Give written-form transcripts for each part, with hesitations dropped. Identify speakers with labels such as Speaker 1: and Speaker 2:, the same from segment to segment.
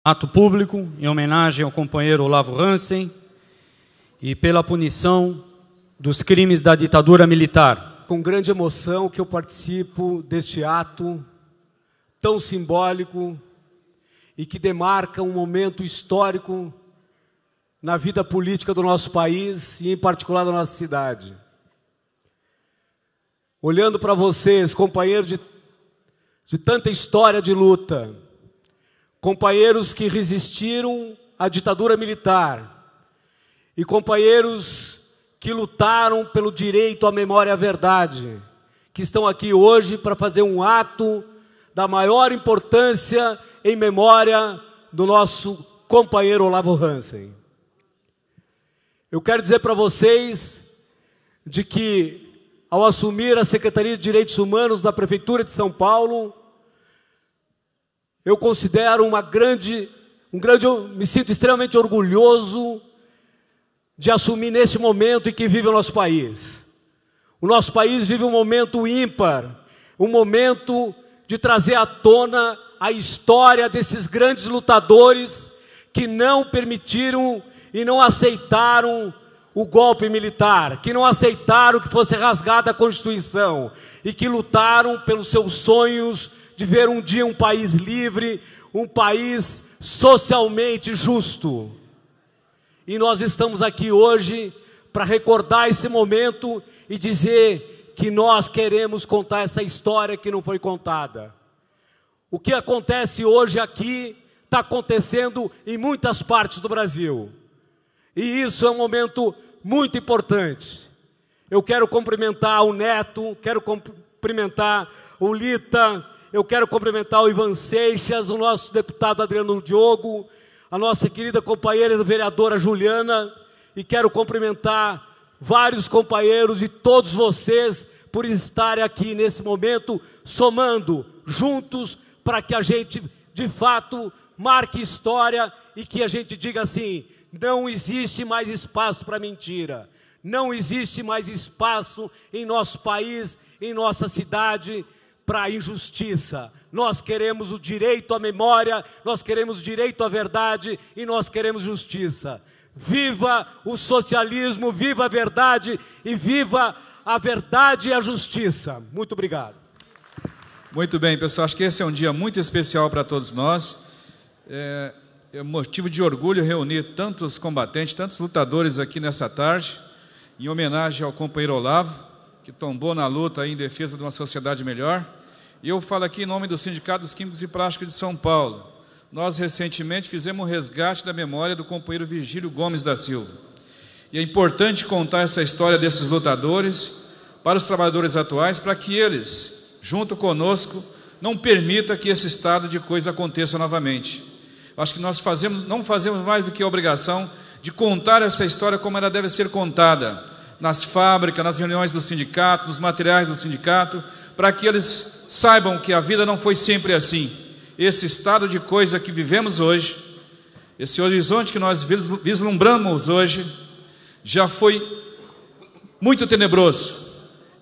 Speaker 1: Ato público em homenagem ao companheiro Olavo Hansen e pela punição dos crimes da ditadura militar.
Speaker 2: Com grande emoção que eu participo deste ato tão simbólico e que demarca um momento histórico na vida política do nosso país e, em particular, da nossa cidade. Olhando para vocês, companheiros de tanta história de luta, companheiros que resistiram à ditadura militar e companheiros que lutaram pelo direito à memória e à verdade, que estão aqui hoje para fazer um ato da maior importância em memória do nosso companheiro Olavo Hansen. Eu quero dizer para vocês de que, ao assumir a Secretaria de Direitos Humanos da Prefeitura de São Paulo, eu considero me sinto extremamente orgulhoso de assumir nesse momento em que vive o nosso país. O nosso país vive um momento ímpar, um momento de trazer à tona a história desses grandes lutadores que não permitiram e não aceitaram o golpe militar, que não aceitaram que fosse rasgada a Constituição e que lutaram pelos seus sonhos de ver um dia um país livre, um país socialmente justo. E nós estamos aqui hoje para recordar esse momento e dizer que nós queremos contar essa história que não foi contada. O que acontece hoje aqui está acontecendo em muitas partes do Brasil. E isso é um momento muito importante. Eu quero cumprimentar o Neto, quero cumprimentar o Lita, eu quero cumprimentar o Ivan Seixas, o nosso deputado Adriano Diogo, a nossa querida companheira vereadora Juliana, e quero cumprimentar vários companheiros e todos vocês por estarem aqui nesse momento, somando juntos para que a gente, de fato, marque história e que a gente diga assim: não existe mais espaço para mentira, não existe mais espaço em nosso país, em nossa cidade, para injustiça. Nós queremos o direito à memória, nós queremos o direito à verdade e nós queremos justiça. Viva o socialismo, viva a verdade e viva a verdade e a justiça. Muito obrigado.
Speaker 3: Muito bem, pessoal, acho que esse é um dia muito especial para todos nós. É motivo de orgulho reunir tantos combatentes, tantos lutadores aqui nessa tarde, em homenagem ao companheiro Olavo, que tombou na luta aí em defesa de uma sociedade melhor. E eu falo aqui em nome do Sindicato dos Químicos e Plásticos de São Paulo. Nós, recentemente, fizemos um resgate da memória do companheiro Virgílio Gomes da Silva. E é importante contar essa história desses lutadores para os trabalhadores atuais, para que eles, junto conosco, não permitam que esse estado de coisa aconteça novamente. Acho que nós não fazemos mais do que a obrigação de contar essa história como ela deve ser contada, nas fábricas, nas reuniões do sindicato, nos materiais do sindicato, para que eles saibam que a vida não foi sempre assim. Esse estado de coisa que vivemos hoje, esse horizonte que nós vislumbramos hoje, já foi muito tenebroso.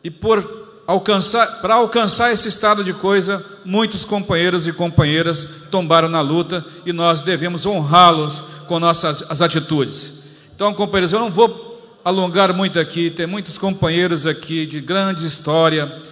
Speaker 3: E para alcançar esse estado de coisa, muitos companheiros e companheiras tombaram na luta e nós devemos honrá-los com nossas atitudes. Então, companheiros, eu não vou alongar muito aqui, tem muitos companheiros aqui de grande história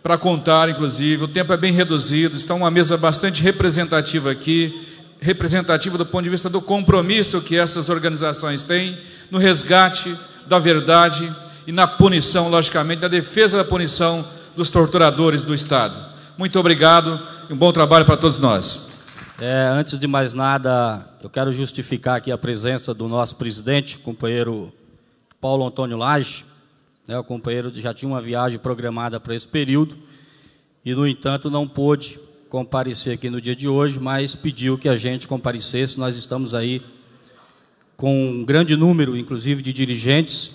Speaker 3: para contar, inclusive, o tempo é bem reduzido, está uma mesa bastante representativa aqui, representativa do ponto de vista do compromisso que essas organizações têm no resgate da verdade e na punição, logicamente, na defesa da punição dos torturadores do Estado. Muito obrigado e um bom trabalho para todos nós.
Speaker 1: Antes de mais nada, eu quero justificar aqui a presença do nosso presidente, companheiro Paulo Antônio Lage. O companheiro já tinha uma viagem programada para esse período e, no entanto, não pôde comparecer aqui no dia de hoje, mas pediu que a gente comparecesse. Nós estamos aí com um grande número, inclusive, de dirigentes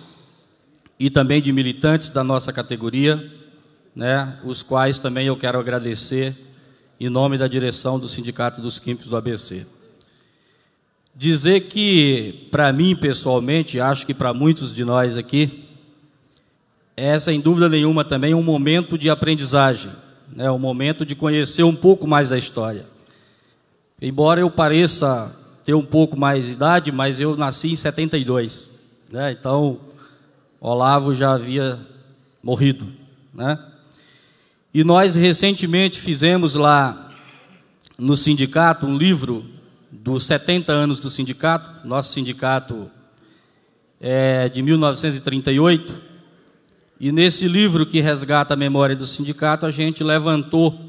Speaker 1: e também de militantes da nossa categoria, os quais também eu quero agradecer em nome da direção do Sindicato dos Químicos do ABC. Dizer que, para mim, pessoalmente, acho que para muitos de nós aqui, é, sem dúvida nenhuma, também um momento de aprendizagem, um momento de conhecer um pouco mais da história. Embora eu pareça ter um pouco mais de idade, mas eu nasci em 72, né? Então, Olavo já havia morrido, né? E nós recentemente fizemos lá no sindicato um livro dos 70 anos do sindicato. Nosso sindicato é de 1938, e nesse livro que resgata a memória do sindicato, a gente levantou,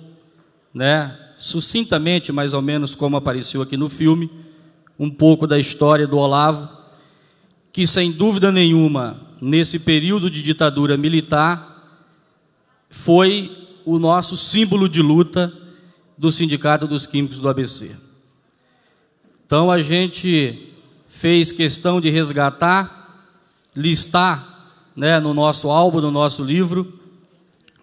Speaker 1: né, sucintamente, mais ou menos como apareceu aqui no filme, um pouco da história do Olavo, que sem dúvida nenhuma, nesse período de ditadura militar, foi o nosso símbolo de luta do Sindicato dos Químicos do ABC. Então a gente fez questão de resgatar, listar, né, no nosso álbum, no nosso livro,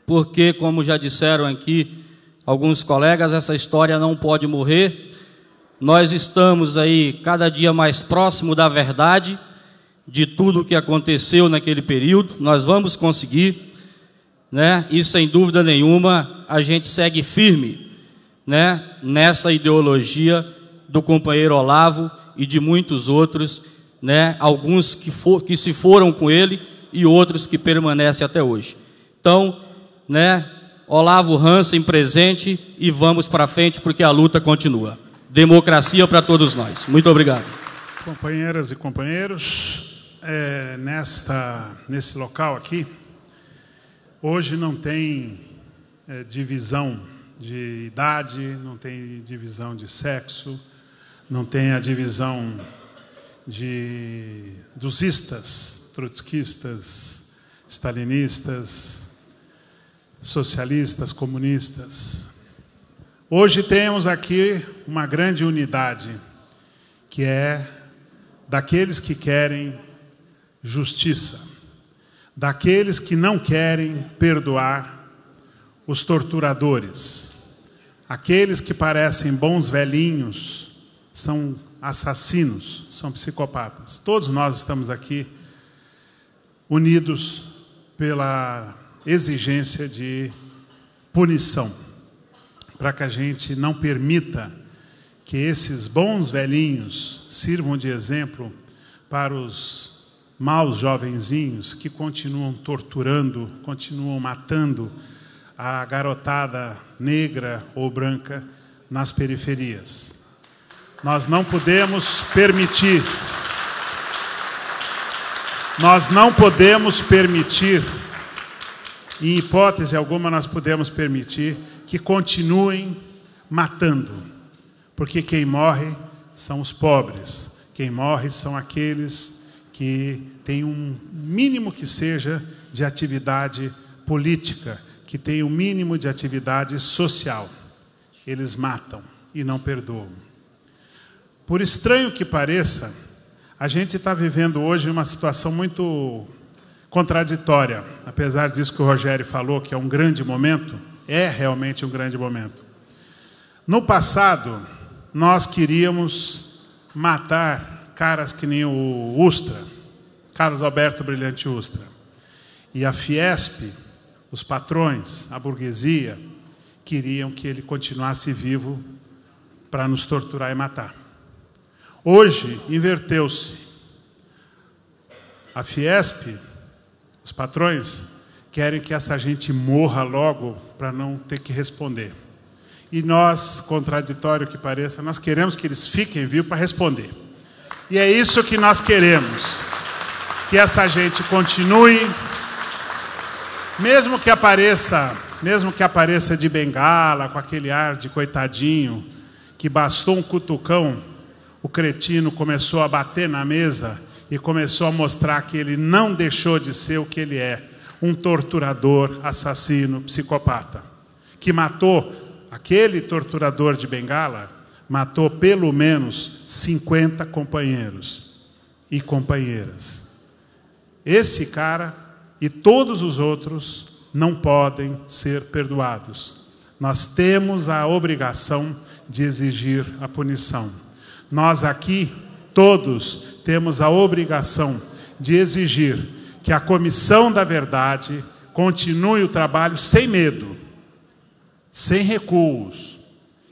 Speaker 1: porque, como já disseram aqui alguns colegas, essa história não pode morrer. Nós estamos aí cada dia mais próximo da verdade, de tudo o que aconteceu naquele período. Nós vamos conseguir, né? E sem dúvida nenhuma a gente segue firme, né, nessa ideologia do companheiro Olavo e de muitos outros, né, alguns que se foram com ele e outros que permanecem até hoje. Então, né, Olavo Hansen presente, e vamos para frente porque a luta continua. Democracia para todos nós. Muito obrigado.
Speaker 4: Companheiras e companheiros, nesse local aqui, hoje não tem divisão de idade, não tem divisão de sexo, não tem a divisão de dusistas, trotskistas, stalinistas, socialistas, comunistas. Hoje temos aqui uma grande unidade, que é daqueles que querem justiça, daqueles que não querem perdoar os torturadores. Aqueles que parecem bons velhinhos são assassinos, são psicopatas. Todos nós estamos aqui unidos pela exigência de punição, para que a gente não permita que esses bons velhinhos sirvam de exemplo para os maus jovenzinhos que continuam torturando, continuam matando a garotada negra ou branca nas periferias. Nós não podemos permitir, em hipótese alguma nós podemos permitir que continuem matando, porque quem morre são os pobres, quem morre são aqueles que têm um mínimo que seja de atividade política, que têm um mínimo de atividade social. Eles matam e não perdoam. Por estranho que pareça, a gente está vivendo hoje uma situação muito contraditória. Apesar disso que o Rogério falou, que é um grande momento, é realmente um grande momento. No passado, nós queríamos matar caras que nem o Ustra, Carlos Alberto Brilhante Ustra. E a Fiesp, os patrões, a burguesia, queriam que ele continuasse vivo para nos torturar e matar. Hoje, inverteu-se. A Fiesp, os patrões, querem que essa gente morra logo para não ter que responder. E nós, contraditório que pareça, nós queremos que eles fiquem vivos para responder. E é isso que nós queremos. Que essa gente continue, mesmo que apareça de bengala, com aquele ar de coitadinho, que bastou um cutucão, o cretino começou a bater na mesa e começou a mostrar que ele não deixou de ser o que ele é, um torturador, assassino, psicopata, que matou, aquele torturador de bengala, matou pelo menos 50 companheiros e companheiras. Esse cara e todos os outros não podem ser perdoados. Nós temos a obrigação de exigir a punição. Nós aqui, todos, temos a obrigação de exigir que a Comissão da Verdade continue o trabalho sem medo, sem recuos,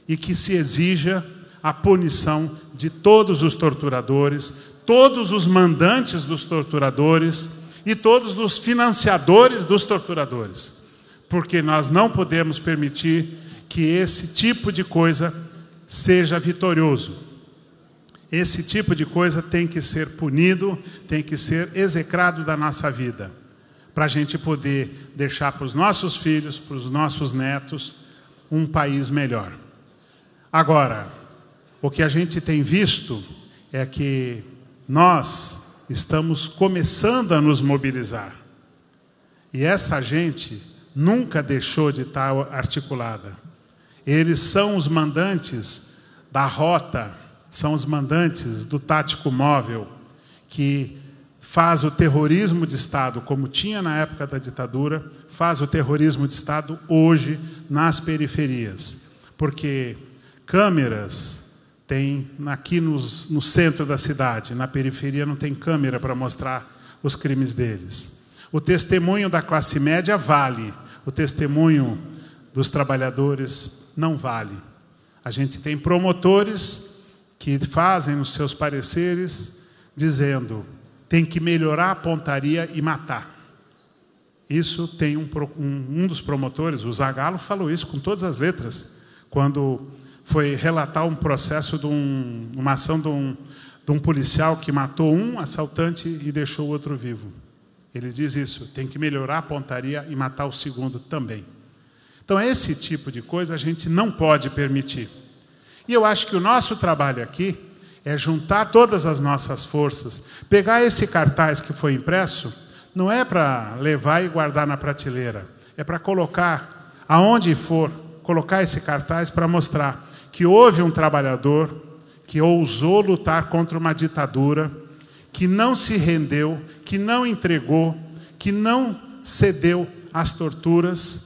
Speaker 4: e que se exija a punição de todos os torturadores, todos os mandantes dos torturadores e todos os financiadores dos torturadores. Porque nós não podemos permitir que esse tipo de coisa seja vitorioso. Esse tipo de coisa tem que ser punido, tem que ser execrado da nossa vida, para a gente poder deixar para os nossos filhos, para os nossos netos, um país melhor. Agora, o que a gente tem visto é que nós estamos começando a nos mobilizar. E essa gente nunca deixou de estar articulada. Eles são os mandantes da rota, são os mandantes do tático móvel, que faz o terrorismo de Estado, como tinha na época da ditadura, faz o terrorismo de Estado hoje nas periferias. Porque câmeras tem aqui no centro da cidade, na periferia não tem câmera para mostrar os crimes deles. O testemunho da classe média vale, o testemunho dos trabalhadores não vale. A gente tem promotores que fazem os seus pareceres dizendo: tem que melhorar a pontaria e matar. Isso tem um dos promotores, o Zagallo, falou isso com todas as letras, quando foi relatar um processo de uma ação de um policial que matou um assaltante e deixou o outro vivo. Ele diz isso: tem que melhorar a pontaria e matar o segundo também. Então, esse tipo de coisa a gente não pode permitir. E eu acho que o nosso trabalho aqui é juntar todas as nossas forças, pegar esse cartaz que foi impresso, não é para levar e guardar na prateleira, é para colocar, aonde for, colocar esse cartaz para mostrar que houve um trabalhador que ousou lutar contra uma ditadura, que não se rendeu, que não entregou, que não cedeu às torturas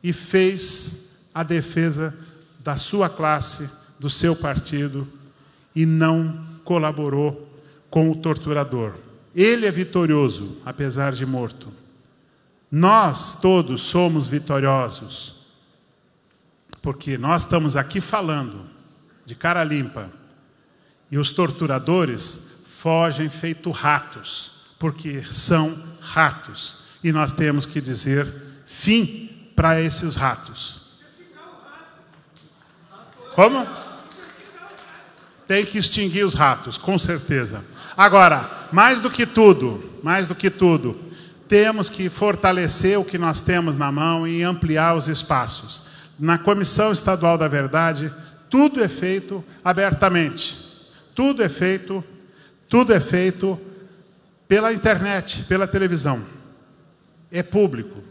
Speaker 4: e fez a defesa da sua classe, do seu partido, e não colaborou com o torturador. Ele é vitorioso, apesar de morto. Nós todos somos vitoriosos, porque nós estamos aqui falando de cara limpa, e os torturadores fogem feito ratos, porque são ratos, e nós temos que dizer fim para esses ratos. Como? Tem que extinguir os ratos, com certeza. Agora, mais do que tudo, temos que fortalecer o que nós temos na mão e ampliar os espaços. Na Comissão Estadual da Verdade, tudo é feito abertamente. Tudo é feito pela internet, pela televisão. É público.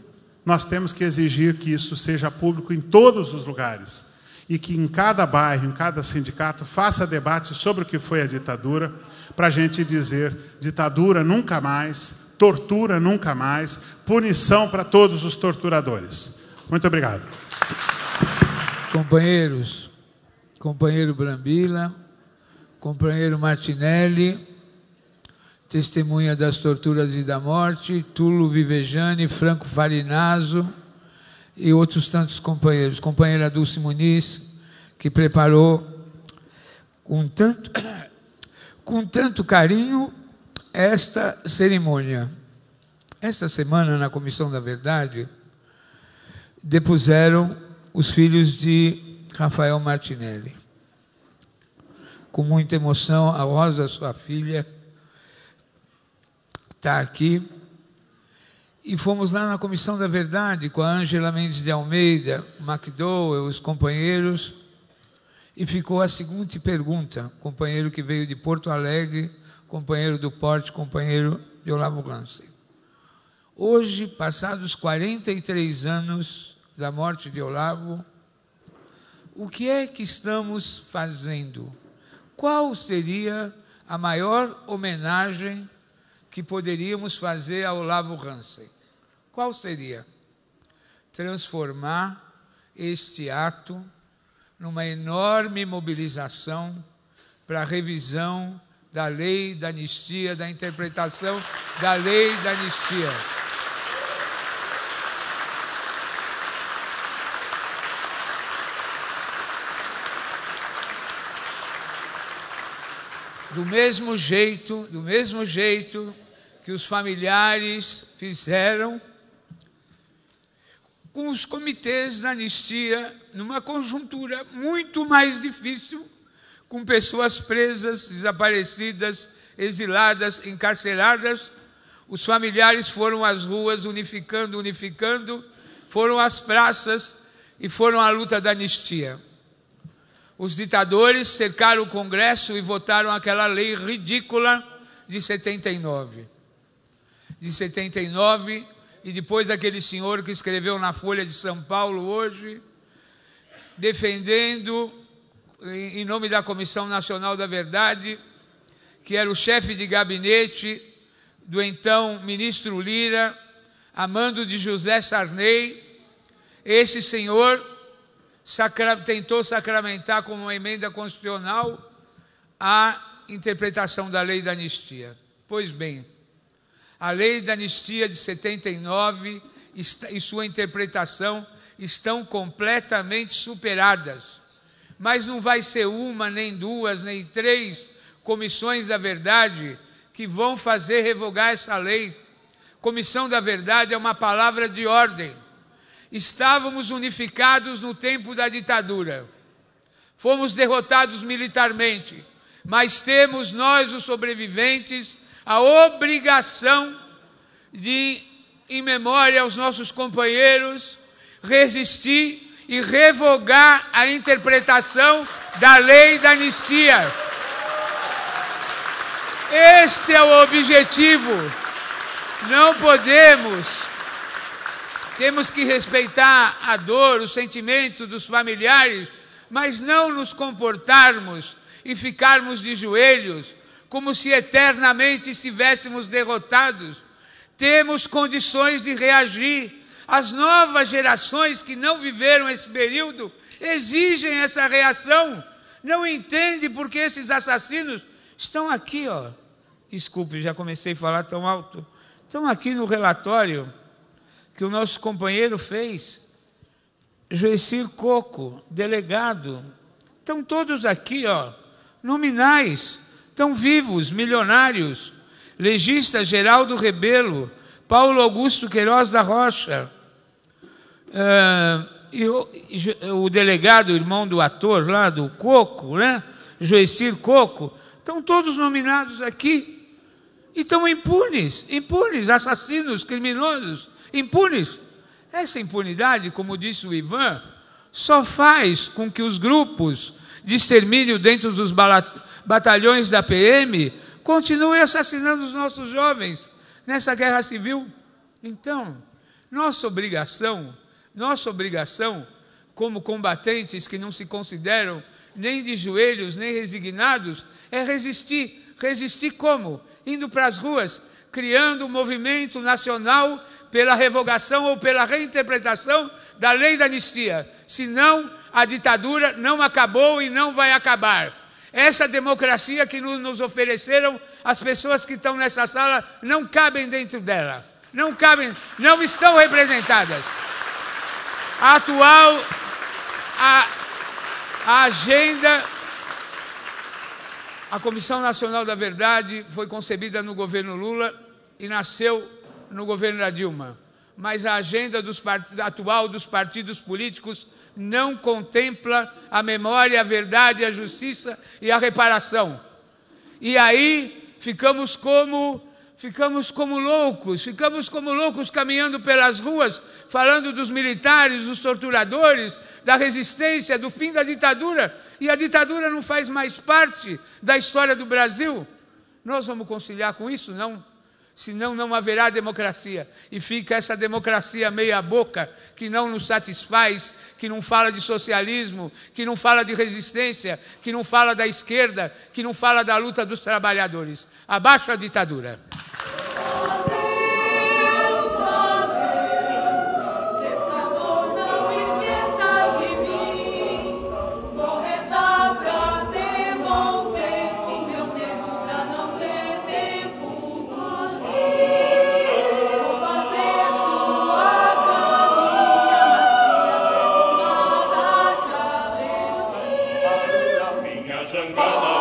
Speaker 4: Nós temos que exigir que isso seja público em todos os lugares. E que em cada bairro, em cada sindicato, faça debate sobre o que foi a ditadura, para a gente dizer: ditadura nunca mais, tortura nunca mais, punição para todos os torturadores. Muito obrigado.
Speaker 5: Companheiros, companheiro Brambila, companheiro Martinelli, testemunha das torturas e da morte, Tulo Vivejani, Franco Farinazzo e outros tantos companheiros. Companheira Dulce Muniz, que preparou com tanto carinho esta cerimônia. Esta semana, na Comissão da Verdade, depuseram os filhos de Rafael Martinelli. Com muita emoção, a Rosa, sua filha, está aqui. E fomos lá na Comissão da Verdade com a Ângela Mendes de Almeida, McDowell, os companheiros, e ficou a seguinte pergunta, companheiro que veio de Porto Alegre, companheiro do Porte, companheiro de Olavo Ransen. Hoje, passados 43 anos da morte de Olavo, o que é que estamos fazendo? Qual seria a maior homenagem que poderíamos fazer a Olavo Ransen? Qual seria? Transformar este ato numa enorme mobilização para a revisão da lei da anistia, da interpretação da lei da anistia. do mesmo jeito que os familiares fizeram com os comitês da anistia, numa conjuntura muito mais difícil, com pessoas presas, desaparecidas, exiladas, encarceradas. Os familiares foram às ruas unificando, foram às praças e foram à luta da anistia. Os ditadores cercaram o Congresso e votaram aquela lei ridícula de 79. E depois aquele senhor que escreveu na Folha de São Paulo hoje, defendendo, em nome da Comissão Nacional da Verdade, que era o chefe de gabinete do então ministro Lira, a mando de José Sarney. Esse senhor tentou sacramentar como uma emenda constitucional a interpretação da lei da anistia. Pois bem, a lei da anistia de 79 e sua interpretação estão completamente superadas. Mas não vai ser uma, nem duas, nem três comissões da verdade que vão fazer revogar essa lei. Comissão da verdade é uma palavra de ordem. Estávamos unificados no tempo da ditadura. Fomos derrotados militarmente, mas temos nós, os sobreviventes, a obrigação de, em memória aos nossos companheiros, resistir e revogar a interpretação da lei da anistia. Este é o objetivo. Não podemos. Temos que respeitar a dor, o sentimento dos familiares, mas não nos comportarmos e ficarmos de joelhos como se eternamente estivéssemos derrotados. Temos condições de reagir. As novas gerações que não viveram esse período exigem essa reação. Não entendem porque esses assassinos estão aqui, ó. Desculpe, já comecei a falar tão alto. Estão aqui no relatório que o nosso companheiro fez. Joecir Coco, delegado. Estão todos aqui, ó, nominais. Estão vivos, milionários. Legista Geraldo Rebelo, Paulo Augusto Queiroz da Rocha, e o delegado, irmão do ator lá, do Coco, né? Joecir Coco, estão todos nominados aqui. E estão impunes, assassinos, criminosos, impunes. Essa impunidade, como disse o Ivan, só faz com que os grupos de extermínio dentro dos batalhões da PM continuem assassinando os nossos jovens nessa guerra civil. Então, nossa obrigação, como combatentes que não se consideram nem de joelhos, nem resignados, é resistir. Resistir como? Indo para as ruas, criando um movimento nacional pela revogação ou pela reinterpretação da lei da anistia. Senão, a ditadura não acabou e não vai acabar. Essa democracia que nos ofereceram, as pessoas que estão nessa sala não cabem dentro dela. Não cabem, não estão representadas. A atual agenda, a Comissão Nacional da Verdade foi concebida no governo Lula e nasceu no governo da Dilma. Mas a agenda atual dos partidos políticos não contempla a memória, a verdade, a justiça e a reparação. E aí ficamos como loucos caminhando pelas ruas, falando dos militares, dos torturadores, da resistência, do fim da ditadura. E a ditadura não faz mais parte da história do Brasil. Nós vamos conciliar com isso? Não. Senão não haverá democracia. E fica essa democracia meia boca, que não nos satisfaz, que não fala de socialismo, que não fala de resistência, que não fala da esquerda, que não fala da luta dos trabalhadores. Abaixo a ditadura.
Speaker 6: Jangada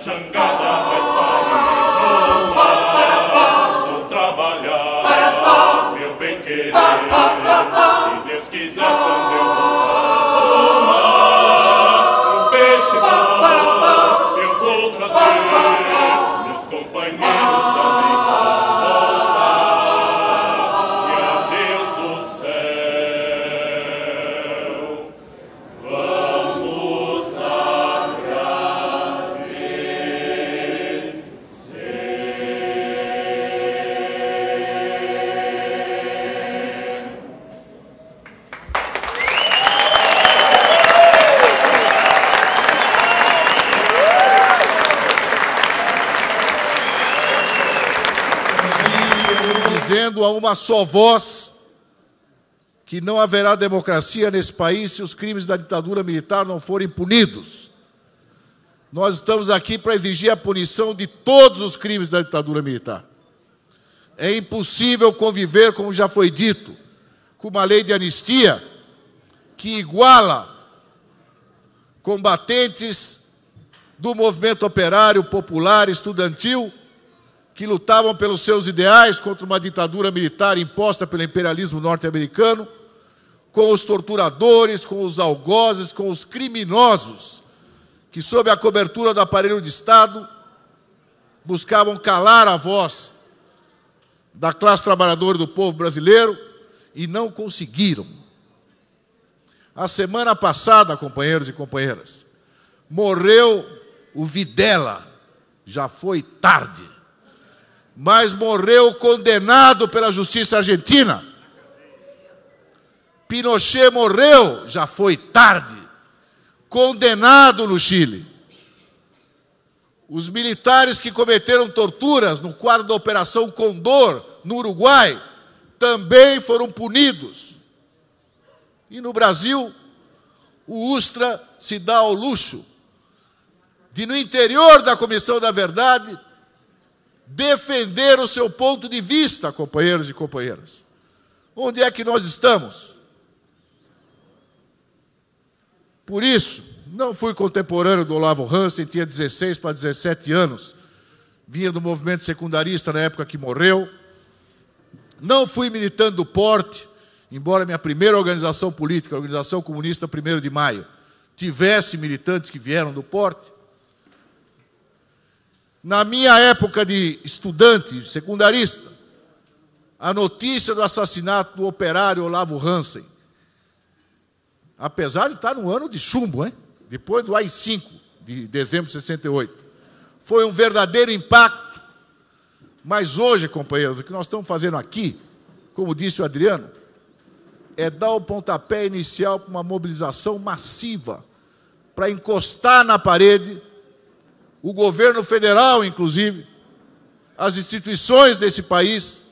Speaker 6: jangada vai sair do ar. Vou trabalhar, meu bem querer, se Deus quiser quando eu voltar. Um peixe bom eu vou trazer, meus companheiros também vão voltar. E a Deus do céu vamos
Speaker 7: dizendo a uma só voz que não haverá democracia nesse país se os crimes da ditadura militar não forem punidos. Nós estamos aqui para exigir a punição de todos os crimes da ditadura militar. É impossível conviver, como já foi dito, com uma lei de anistia que iguala combatentes do movimento operário, popular, estudantil, que lutavam pelos seus ideais contra uma ditadura militar imposta pelo imperialismo norte-americano, com os torturadores, com os algozes, com os criminosos, que, sob a cobertura do aparelho de Estado, buscavam calar a voz da classe trabalhadora do povo brasileiro e não conseguiram. A semana passada, companheiros e companheiras, morreu o Videla, já foi tarde, mas morreu condenado pela justiça argentina. Pinochet morreu, já foi tarde, condenado no Chile. Os militares que cometeram torturas no quadro da Operação Condor, no Uruguai, também foram punidos. E no Brasil, o Ustra se dá ao luxo de, no interior da Comissão da Verdade, defender o seu ponto de vista, companheiros e companheiras. Onde é que nós estamos? Por isso, não fui contemporâneo do Olavo Hansen, tinha 16 para 17 anos, vinha do movimento secundarista na época que morreu. Não fui militante do Porte, embora minha primeira organização política, a Organização Comunista 1º de Maio, tivesse militantes que vieram do Porte. Na minha época de estudante, secundarista, a notícia do assassinato do operário Olavo Hansen, apesar de estar no ano de chumbo, hein? Depois do AI-5, de dezembro de 68, foi um verdadeiro impacto. Mas hoje, companheiros, o que nós estamos fazendo aqui, como disse o Adriano, é dar o pontapé inicial para uma mobilização massiva, para encostar na parede o governo federal, inclusive, as instituições desse país,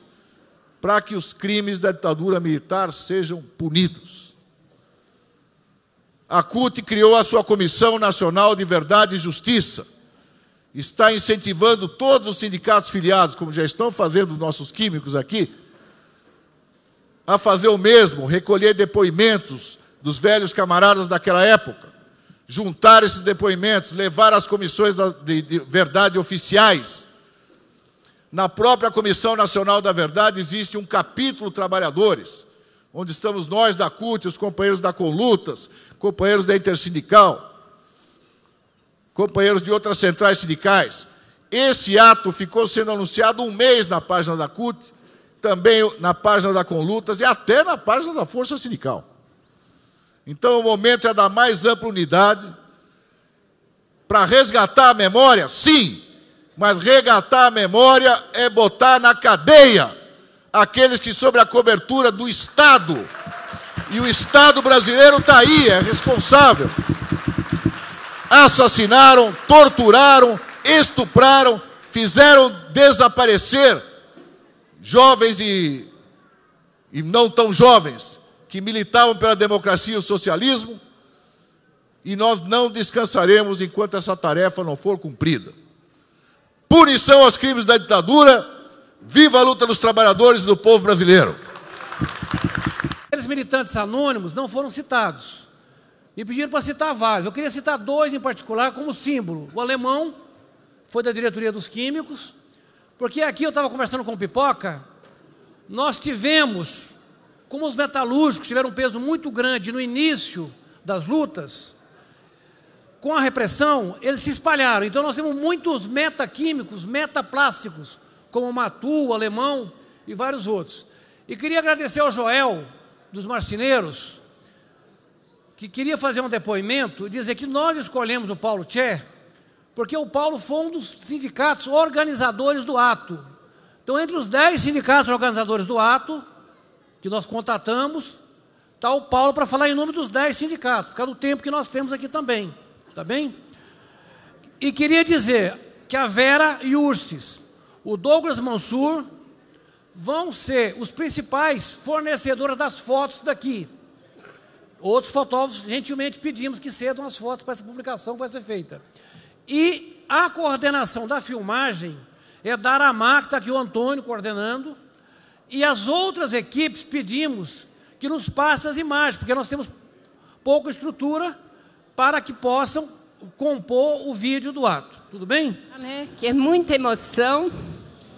Speaker 7: para que os crimes da ditadura militar sejam punidos. A CUT criou a sua Comissão Nacional de Verdade e Justiça. Está incentivando todos os sindicatos filiados, como já estão fazendo nossos químicos aqui, a fazer o mesmo, recolher depoimentos dos velhos camaradas daquela época, juntar esses depoimentos, levar às comissões de verdade oficiais. Na própria Comissão Nacional da Verdade existe um capítulo trabalhadores, onde estamos nós da CUT, os companheiros da Conlutas, companheiros da Intersindical, companheiros de outras centrais sindicais. Esse ato ficou sendo anunciado um mês na página da CUT, também na página da Conlutas e até na página da Força Sindical. Então, o momento é da mais ampla unidade para resgatar a memória, sim, mas resgatar a memória é botar na cadeia aqueles que, sob a cobertura do Estado, e o Estado brasileiro está aí, é responsável, assassinaram, torturaram, estupraram, fizeram desaparecer jovens e não tão jovens, que militavam pela democracia e o socialismo, e nós não descansaremos enquanto essa tarefa não for cumprida. Punição aos crimes da ditadura, viva a luta dos trabalhadores e do povo brasileiro.
Speaker 2: Aqueles militantes anônimos não foram citados. Me pediram para citar vários. Eu queria citar dois em particular como símbolo. O alemão, foi da diretoria dos Químicos, porque aqui eu estava conversando com o Pipoca, nós tivemos, como os metalúrgicos tiveram um peso muito grande no início das lutas, com a repressão, eles se espalharam. Então nós temos muitos metaquímicos, metaplásticos, como o Matu, o Alemão e vários outros. E queria agradecer ao Joel, dos marceneiros, que queria fazer um depoimento e dizer que nós escolhemos o Paulo Tché, porque o Paulo foi um dos sindicatos organizadores do ato. Então, entre os 10 sindicatos organizadores do ato, que nós contatamos, está o Paulo para falar em nome dos 10 sindicatos, por causa do tempo que nós temos aqui também. Tá bem? E queria dizer que a Vera Ursis, o Douglas Mansur, vão ser os principais fornecedores das fotos daqui. Outros fotógrafos, gentilmente, pedimos que cedam as fotos para essa publicação que vai ser feita. E a coordenação da filmagem é da Aramar, que está aqui o Antônio coordenando, e as outras equipes pedimos que nos passem as imagens, porque nós temos pouca estrutura para que possam compor o vídeo do ato. Tudo bem?
Speaker 8: Que é muita emoção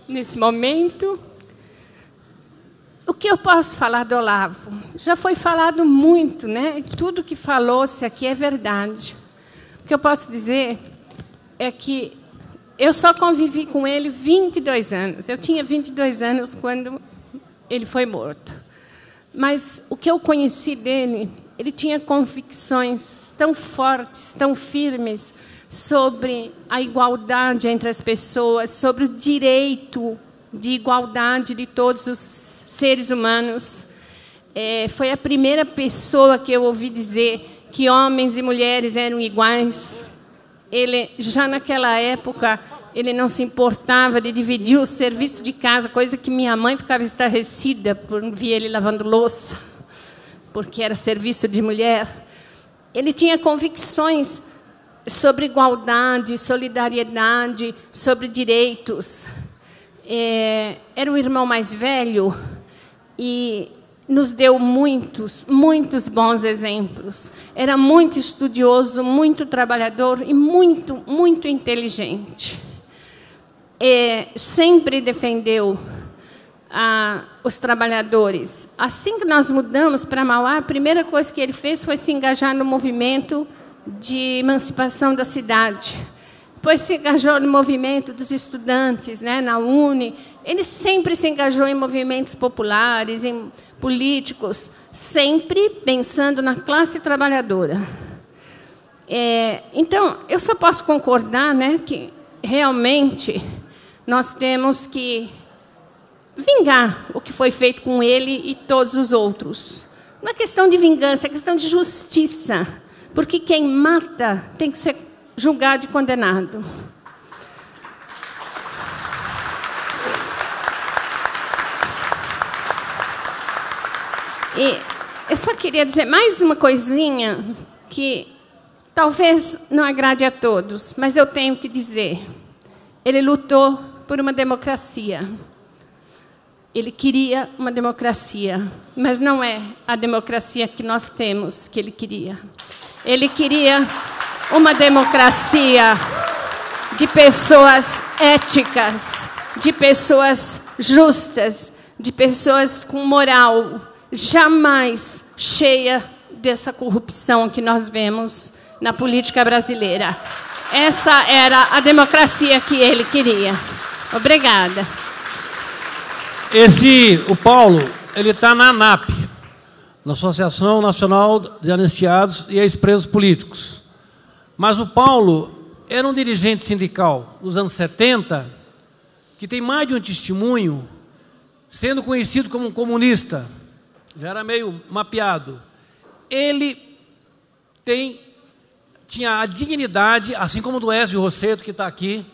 Speaker 8: nesse momento. O que eu posso falar do Olavo? Já foi falado muito, né? Tudo que falou-se aqui é verdade. O que eu posso dizer é que eu só convivi com ele 22 anos. Eu tinha 22 anos quando ele foi morto. Mas o que eu conheci dele, ele tinha convicções tão fortes, tão firmes, sobre a igualdade entre as pessoas, sobre o direito de igualdade de todos os seres humanos. Foi a primeira pessoa que eu ouvi dizer que homens e mulheres eram iguais. Ele, já naquela época, ele não se importava de dividir o serviço de casa, coisa que minha mãe ficava estarrecida por ver ele lavando louça, porque era serviço de mulher. Ele tinha convicções sobre igualdade, solidariedade, sobre direitos. Era o irmão mais velho e nos deu muitos bons exemplos. Era muito estudioso, muito trabalhador e muito, muito inteligente. Sempre defendeu os trabalhadores. Assim que nós mudamos para Mauá, a primeira coisa que ele fez foi se engajar no movimento de emancipação da cidade. Depois se engajou no movimento dos estudantes, né, na UNE. Ele sempre se engajou em movimentos populares, em políticos, sempre pensando na classe trabalhadora. Então, eu só posso concordar, né, que realmente nós temos que vingar o que foi feito com ele e todos os outros. Não é questão de vingança, é questão de justiça. Porque quem mata tem que ser julgado e condenado. E eu só queria dizer mais uma coisinha que talvez não agrade a todos, mas eu tenho que dizer. Ele lutou por uma democracia. Ele queria uma democracia, mas não é a democracia que nós temos que ele queria. Ele queria uma democracia de pessoas éticas, de pessoas justas, de pessoas com moral, jamais cheia dessa corrupção que nós vemos na política brasileira. Essa era a democracia que ele queria. Obrigada.
Speaker 2: O Paulo, ele está na ANAP, na Associação Nacional de Anistiados e Ex-Presos Políticos. Mas o Paulo era um dirigente sindical dos anos 70, que tem mais de um testemunho, sendo conhecido como um comunista, já era meio mapeado. Ele tinha a dignidade, assim como do Ézio Rosseto, que está aqui,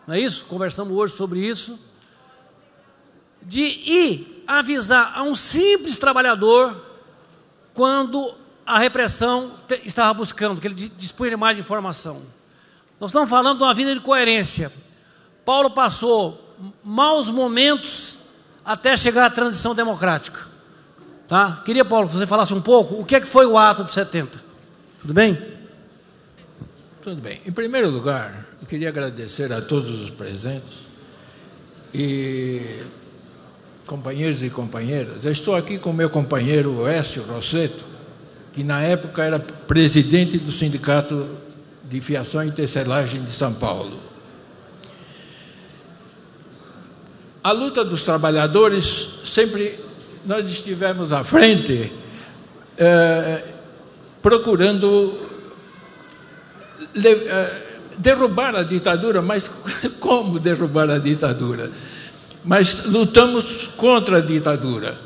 Speaker 2: não é isso? Conversamos hoje sobre isso, de ir avisar a um simples trabalhador quando a repressão estava buscando, que ele dispunha de mais informação. Nós estamos falando de uma vida de coerência. Paulo passou maus momentos até chegar à transição democrática. Tá? Queria, Paulo, que você falasse um pouco o que foi o ato de 70. Tudo bem?
Speaker 9: Tudo bem. Em primeiro lugar, eu queria agradecer a todos os presentes e companheiros e companheiras. Eu estou aqui com meu companheiro Oécio Rosseto, que na época era presidente do Sindicato de Fiação e Tecelagem de São Paulo. A luta dos trabalhadores, sempre nós estivemos à frente, procurando derrubar a ditadura, mas como derrubar a ditadura? Mas lutamos contra a ditadura.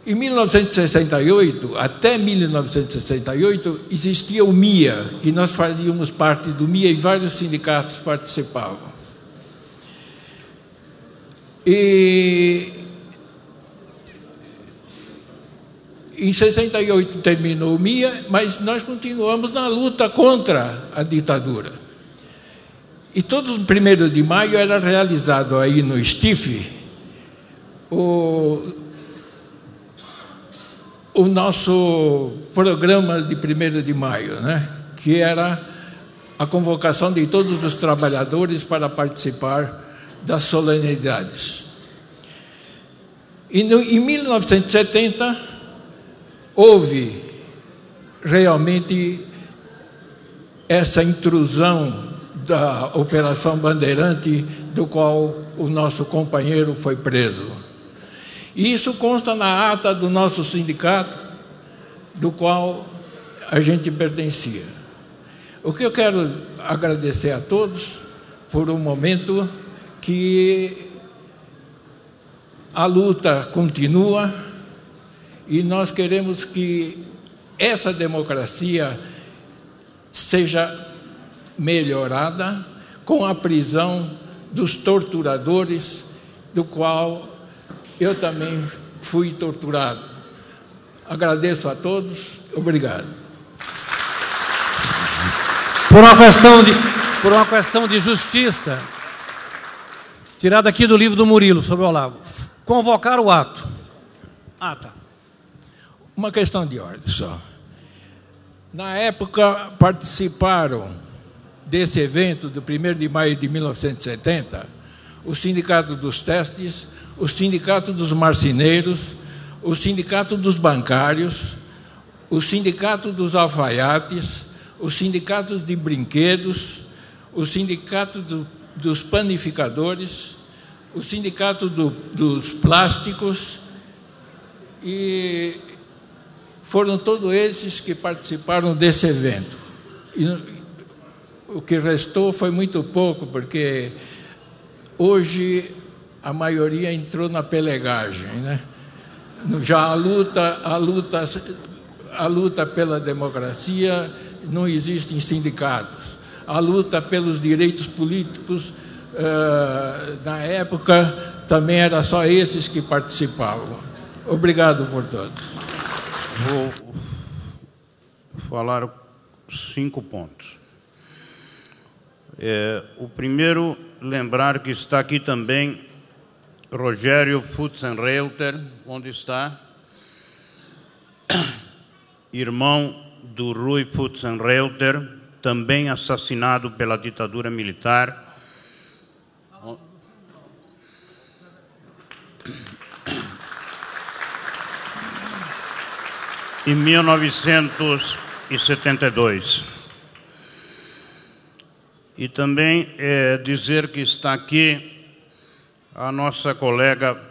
Speaker 9: Em 1968, até 1968, existia o MIA, que nós fazíamos parte do MIA e vários sindicatos participavam. E em 68 terminou o MIA, mas nós continuamos na luta contra a ditadura. E todos os 1º de maio era realizado aí no STIF o nosso programa de 1º de maio, né? Que era a convocação de todos os trabalhadores para participar das solenidades. E em 1970 houve realmente essa intrusão da Operação Bandeirante, do qual o nosso companheiro foi preso. E isso consta na ata do nosso sindicato, do qual a gente pertencia. O que eu quero agradecer a todos por um momento que a luta continua e nós queremos que essa democracia seja melhorada com a prisão dos torturadores, do qual eu também fui torturado. Agradeço a todos. Obrigado.
Speaker 2: Por uma questão de justiça, tirado aqui do livro do Murilo, sobre o Olavo, convocar o ato. Ah, tá.
Speaker 9: Uma questão de ordem só. Na época, participaram desse evento, do 1º de maio de 1970, o Sindicato dos Testes, o Sindicato dos Marceneiros, o Sindicato dos Bancários, o Sindicato dos Alfaiates, o Sindicato de Brinquedos, o Sindicato dos Panificadores, o Sindicato dos Plásticos, e foram todos esses que participaram desse evento. E o que restou foi muito pouco, porque hoje a maioria entrou na pelegagem, né? Já a luta pela democracia, não existem sindicatos. A luta pelos direitos políticos, na época, também era só esses que participavam. Obrigado por todos.
Speaker 10: Vou falar 5 pontos. O primeiro, lembrar que está aqui também Rogério Pfutzenreuter, onde está? Irmão do Rui Pfutzenreuter, também assassinado pela ditadura militar. Em 1972. E também dizer que está aqui a nossa colega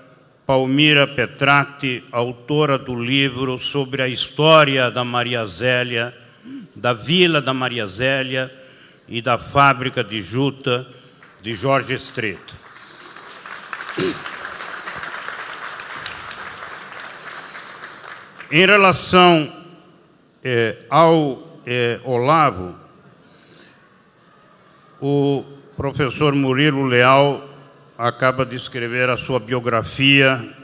Speaker 10: Palmira Petrati, autora do livro sobre a história da Maria Zélia, da Vila da Maria Zélia e da fábrica de juta de Jorge Estreito. Em relação ao Olavo, o professor Murilo Leal acaba de escrever a sua biografia,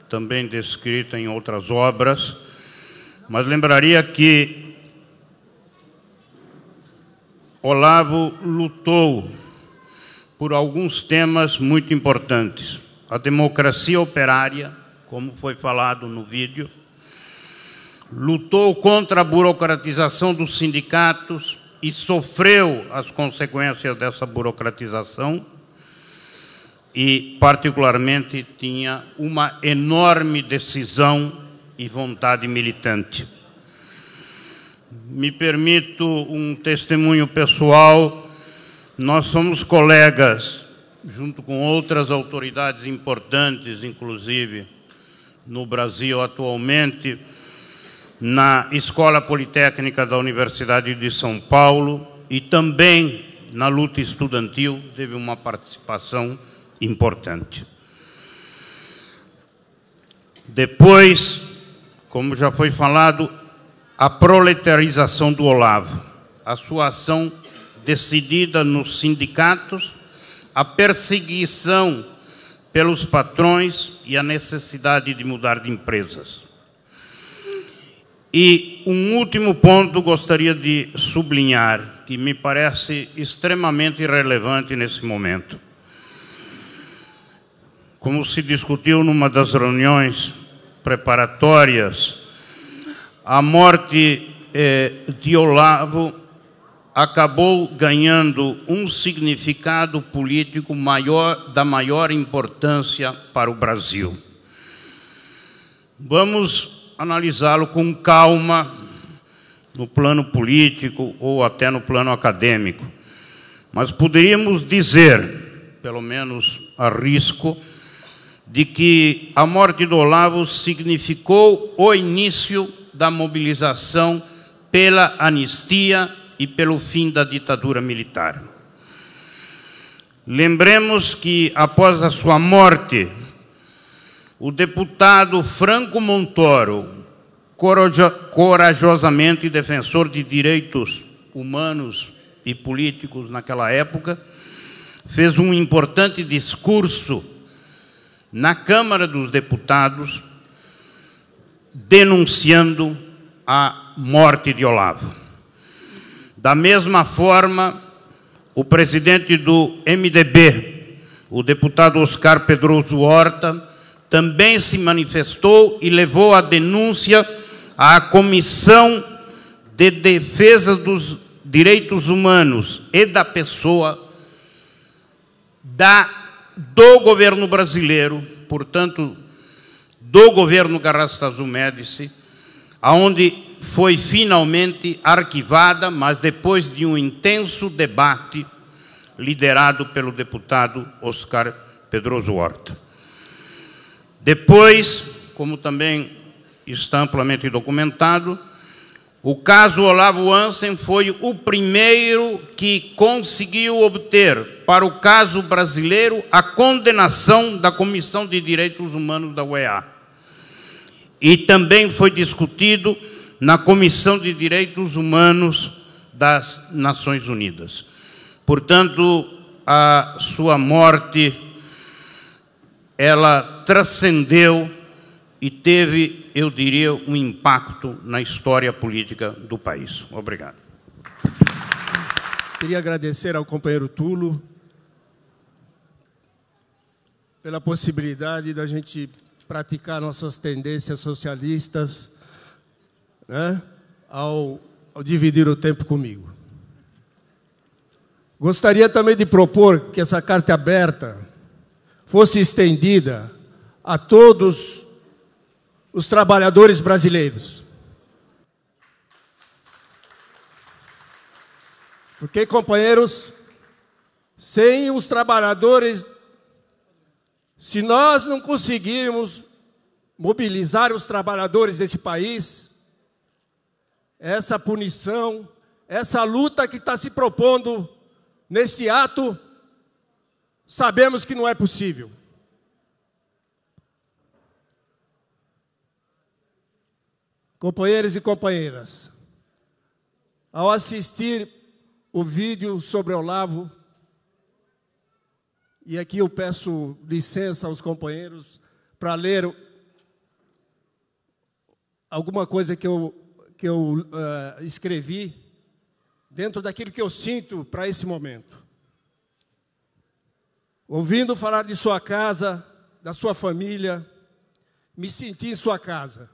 Speaker 10: também descrita em outras obras, mas lembraria que Olavo lutou por alguns temas muito importantes. A democracia operária, como foi falado no vídeo, lutou contra a burocratização dos sindicatos e sofreu as consequências dessa burocratização e, particularmente, tinha uma enorme decisão e vontade militante. Me permito um testemunho pessoal. Nós somos colegas, junto com outras autoridades importantes, inclusive, no Brasil atualmente, na Escola Politécnica da Universidade de São Paulo e também na luta estudantil, teve uma participação importante. Depois, como já foi falado, a proletarização do Olavo, a sua ação decidida nos sindicatos, a perseguição pelos patrões e a necessidade de mudar de empresas. E um último ponto gostaria de sublinhar, que me parece extremamente relevante nesse momento. Como se discutiu numa das reuniões preparatórias, a morte de Olavo acabou ganhando um significado político da maior importância para o Brasil. Vamos analisá-lo com calma no plano político ou até no plano acadêmico. Mas poderíamos dizer, pelo menos arrisco, de que a morte do Olavo significou o início da mobilização pela anistia e pelo fim da ditadura militar. Lembremos que, após a sua morte, o deputado Franco Montoro, corajosamente defensor de direitos humanos e políticos naquela época, fez um importante discurso na Câmara dos Deputados, denunciando a morte de Olavo. Da mesma forma, o presidente do MDB, o deputado Oscar Pedroso Horta, também se manifestou e levou a denúncia à Comissão de Defesa dos Direitos Humanos e da Pessoa do governo brasileiro, portanto, do governo Garrastazu Médici, onde foi finalmente arquivada, mas depois de um intenso debate liderado pelo deputado Oscar Pedroso Horta. Depois, como também está amplamente documentado, o caso Olavo Hansen foi o primeiro que conseguiu obter, para o caso brasileiro, a condenação da Comissão de Direitos Humanos da OEA. E também foi discutido na Comissão de Direitos Humanos das Nações Unidas. Portanto, a sua morte, ela transcendeu e teve, eu diria, um impacto na história política do país. Obrigado.
Speaker 11: Queria agradecer ao companheiro Tulo pela possibilidade da gente praticar nossas tendências socialistas, né, ao dividir o tempo comigo. Gostaria também de propor que essa carta aberta fosse estendida a todos os trabalhadores brasileiros. Porque, companheiros, sem os trabalhadores, se nós não conseguirmos mobilizar os trabalhadores desse país, essa punição, essa luta que está se propondo nesse ato, sabemos que não é possível. Companheiros e companheiras, ao assistir o vídeo sobre Olavo, e aqui eu peço licença aos companheiros para ler alguma coisa que eu escrevi dentro daquilo que eu sinto para esse momento. Ouvindo falar de sua casa, da sua família, me senti em sua casa.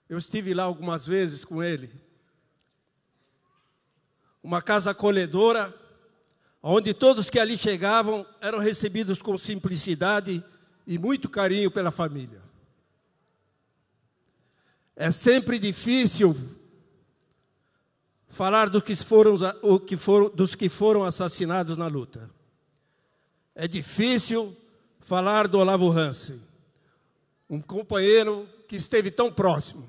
Speaker 11: Eu estive lá algumas vezes com ele. Uma casa acolhedora, onde todos que ali chegavam eram recebidos com simplicidade e muito carinho pela família. É sempre difícil falar dos que foram assassinados na luta. É difícil falar do Olavo Hansen, um companheiro que esteve tão próximo,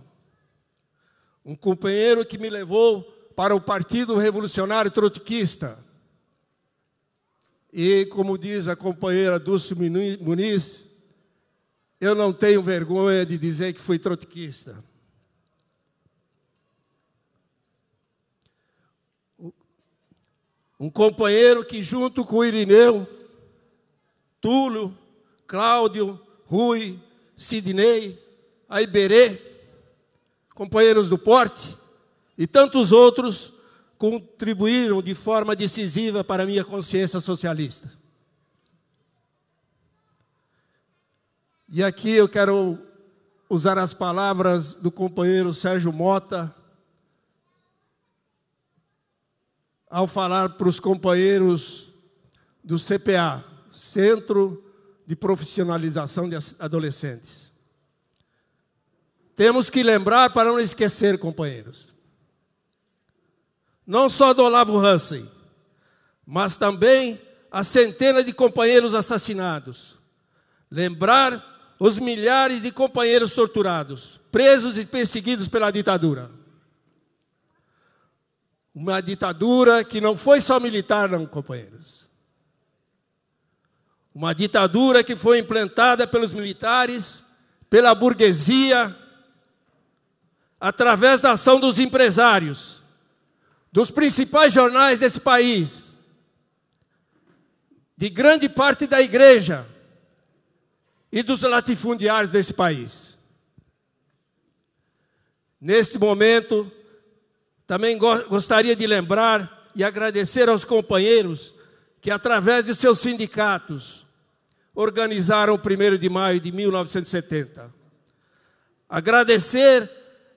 Speaker 11: um companheiro que me levou para o Partido Revolucionário Trotskista. E, como diz a companheira Dulce Muniz, eu não tenho vergonha de dizer que fui trotskista. Um companheiro que, junto com o Irineu, Túlio, Cláudio, Rui, Sidney, Aiberê, companheiros do Porte e tantos outros, contribuíram de forma decisiva para a minha consciência socialista. E aqui eu quero usar as palavras do companheiro Sérgio Mota, ao falar para os companheiros do CPA, Centro de Profissionalização de Adolescentes. Temos que lembrar para não esquecer, companheiros, não só do Olavo Hansen, mas também a centenas de companheiros assassinados. Lembrar os milhares de companheiros torturados, presos e perseguidos pela ditadura. Uma ditadura que não foi só militar, não, companheiros. Uma ditadura que foi implantada pelos militares, pela burguesia, através da ação dos empresários, dos principais jornais desse país, de grande parte da igreja e dos latifundiários desse país. Neste momento, também gostaria de lembrar e agradecer aos companheiros que, através de seus sindicatos, organizaram o 1º de maio de 1970. Agradecer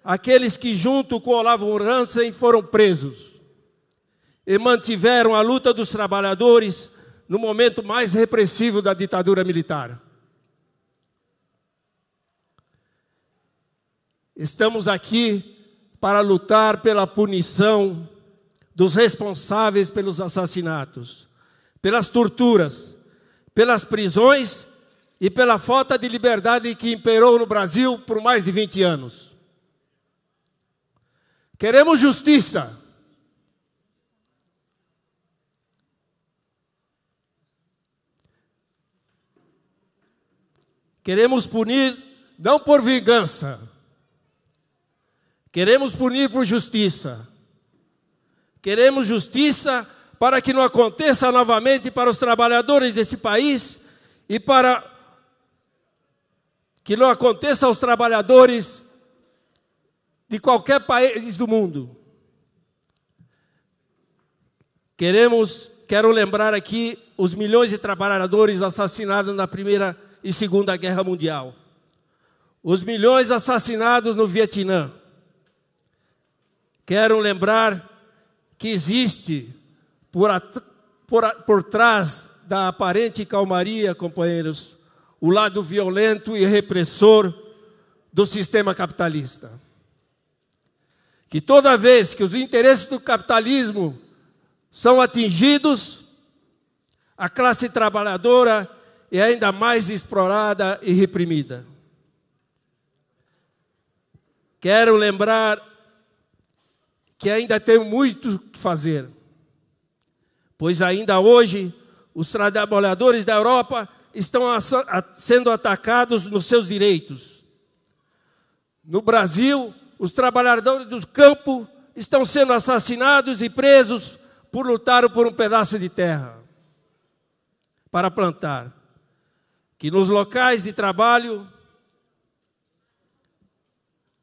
Speaker 11: àqueles que, junto com Olavo Hansen, foram presos e mantiveram a luta dos trabalhadores no momento mais repressivo da ditadura militar. Estamos aqui para lutar pela punição dos responsáveis pelos assassinatos, pelas torturas, pelas prisões e pela falta de liberdade que imperou no Brasil por mais de 20 anos. Queremos justiça. Queremos punir não por vingança. Queremos punir por justiça. Queremos justiça para que não aconteça novamente para os trabalhadores desse país e para que não aconteça aos trabalhadores de qualquer país do mundo. Quero lembrar aqui os milhões de trabalhadores assassinados na Primeira e Segunda Guerra Mundial. Os milhões assassinados no Vietnã. Quero lembrar que existe, por trás da aparente calmaria, companheiros, o lado violento e repressor do sistema capitalista. Que toda vez que os interesses do capitalismo são atingidos, a classe trabalhadora é ainda mais explorada e reprimida. Quero lembrar que ainda tem muito que fazer, pois ainda hoje os trabalhadores da Europa estão sendo atacados nos seus direitos. No Brasil, os trabalhadores do campo estão sendo assassinados e presos por lutar por um pedaço de terra para plantar. Que nos locais de trabalho,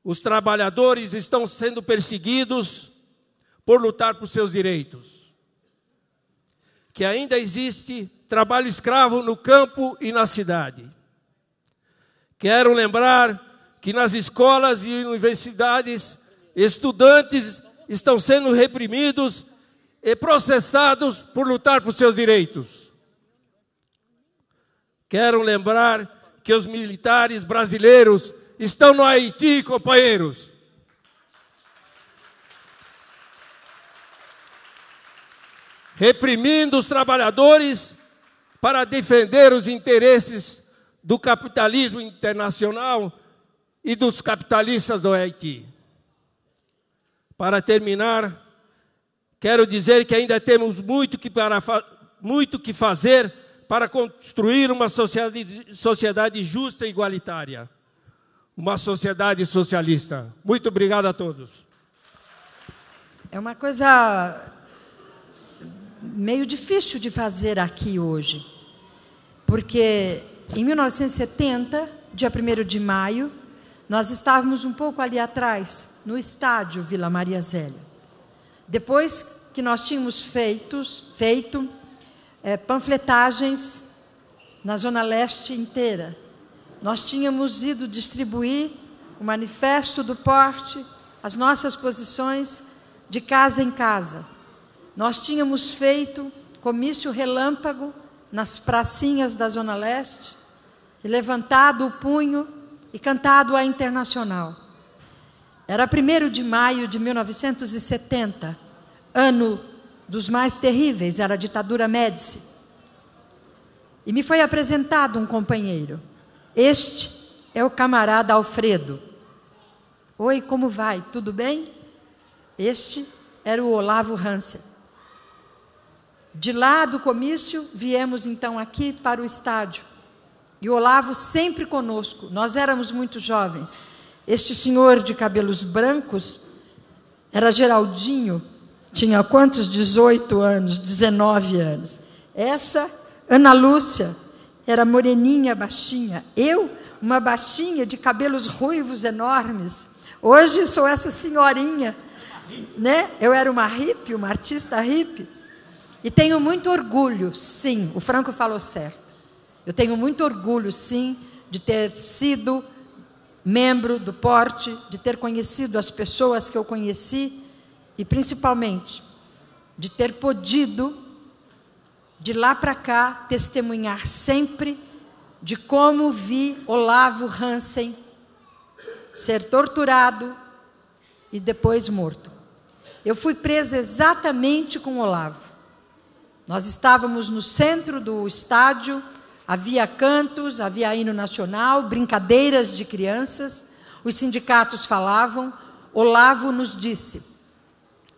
Speaker 11: os trabalhadores estão sendo perseguidos por lutar por seus direitos. Que ainda existe trabalho escravo no campo e na cidade. Quero lembrar que nas escolas e universidades estudantes estão sendo reprimidos e processados por lutar por seus direitos. Quero lembrar que os militares brasileiros estão no Haiti, companheiros. Reprimindo os trabalhadores para defender os interesses do capitalismo internacional e dos capitalistas do Haiti. Para terminar, quero dizer que ainda temos muito que fazer para construir uma sociedade justa e igualitária, uma sociedade socialista. Muito obrigado a todos.
Speaker 12: É uma coisa meio difícil de fazer aqui hoje, porque em 1970, dia 1º de maio, nós estávamos um pouco ali atrás, no estádio Vila Maria Zélia. Depois que nós tínhamos feito panfletagens na Zona Leste inteira, nós tínhamos ido distribuir o manifesto do porte, as nossas posições de casa em casa. Nós tínhamos feito comício relâmpago nas pracinhas da Zona Leste, e levantado o punho e cantado a Internacional. Era 1º de maio de 1970, ano dos mais terríveis, era a ditadura Médici. E me foi apresentado um companheiro. Este é o camarada Alfredo. Oi, como vai? Tudo bem? Este era o Olavo Hansen. De lá do comício, viemos então aqui para o estádio. E o Olavo sempre conosco. Nós éramos muito jovens. Este senhor de cabelos brancos era Geraldinho. Tinha quantos? 18 anos, 19 anos. Essa, Ana Lúcia, era moreninha, baixinha. Eu, uma baixinha de cabelos ruivos enormes. Hoje sou essa senhorinha, né? Eu era uma hippie, uma artista hippie. E tenho muito orgulho, sim, o Franco falou certo. Eu tenho muito orgulho, sim, de ter sido membro do porte, de ter conhecido as pessoas que eu conheci e, principalmente, de ter podido, de lá para cá, testemunhar sempre de como vi Olavo Hansen ser torturado e depois morto. Eu fui presa exatamente com Olavo. Nós estávamos no centro do estádio, havia cantos, havia hino nacional, brincadeiras de crianças, os sindicatos falavam. Olavo nos disse: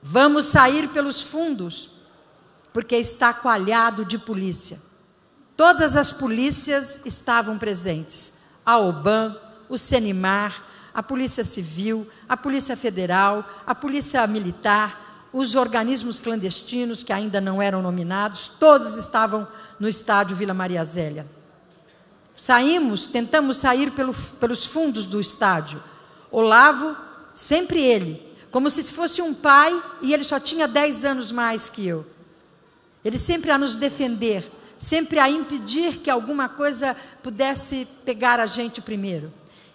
Speaker 12: vamos sair pelos fundos, porque está coalhado de polícia. Todas as polícias estavam presentes, a OBAN, o Senimar, a Polícia Civil, a Polícia Federal, a Polícia Militar, os organismos clandestinos que ainda não eram nominados, todos estavam no estádio Vila Maria Zélia. Tentamos sair pelos fundos do estádio. Olavo, sempre ele, como se fosse um pai, e ele só tinha 10 anos mais que eu. Ele sempre a nos defender, sempre a impedir que alguma coisa pudesse pegar a gente primeiro.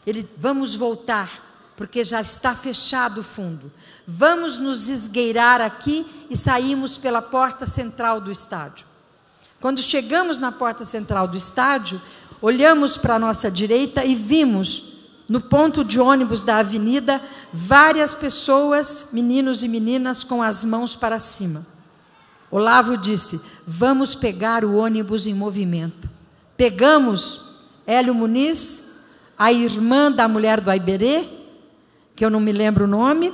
Speaker 12: Ele, vamos voltar, porque já está fechado o fundo. Vamos nos esgueirar aqui, e saímos pela porta central do estádio. Quando chegamos na porta central do estádio, olhamos para a nossa direita e vimos, no ponto de ônibus da avenida, várias pessoas, meninos e meninas, com as mãos para cima. Olavo disse: vamos pegar o ônibus em movimento. Pegamos Hélio Muniz, a irmã da mulher do Aiberê, que eu não me lembro o nome,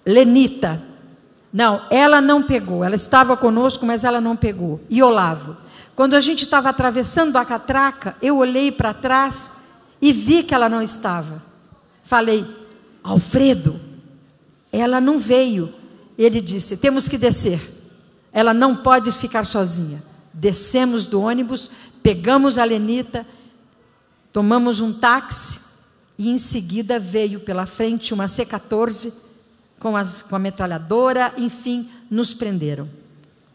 Speaker 12: Lenita. Não, ela não pegou, ela estava conosco, mas ela não pegou. E Olavo. Quando a gente estava atravessando a catraca, eu olhei para trás e vi que ela não estava. Falei: Alfredo, ela não veio. Ele disse: temos que descer. Ela não pode ficar sozinha. Descemos do ônibus, pegamos a Lenita, tomamos um táxi e em seguida veio pela frente uma C-14 com a metralhadora, enfim, nos prenderam.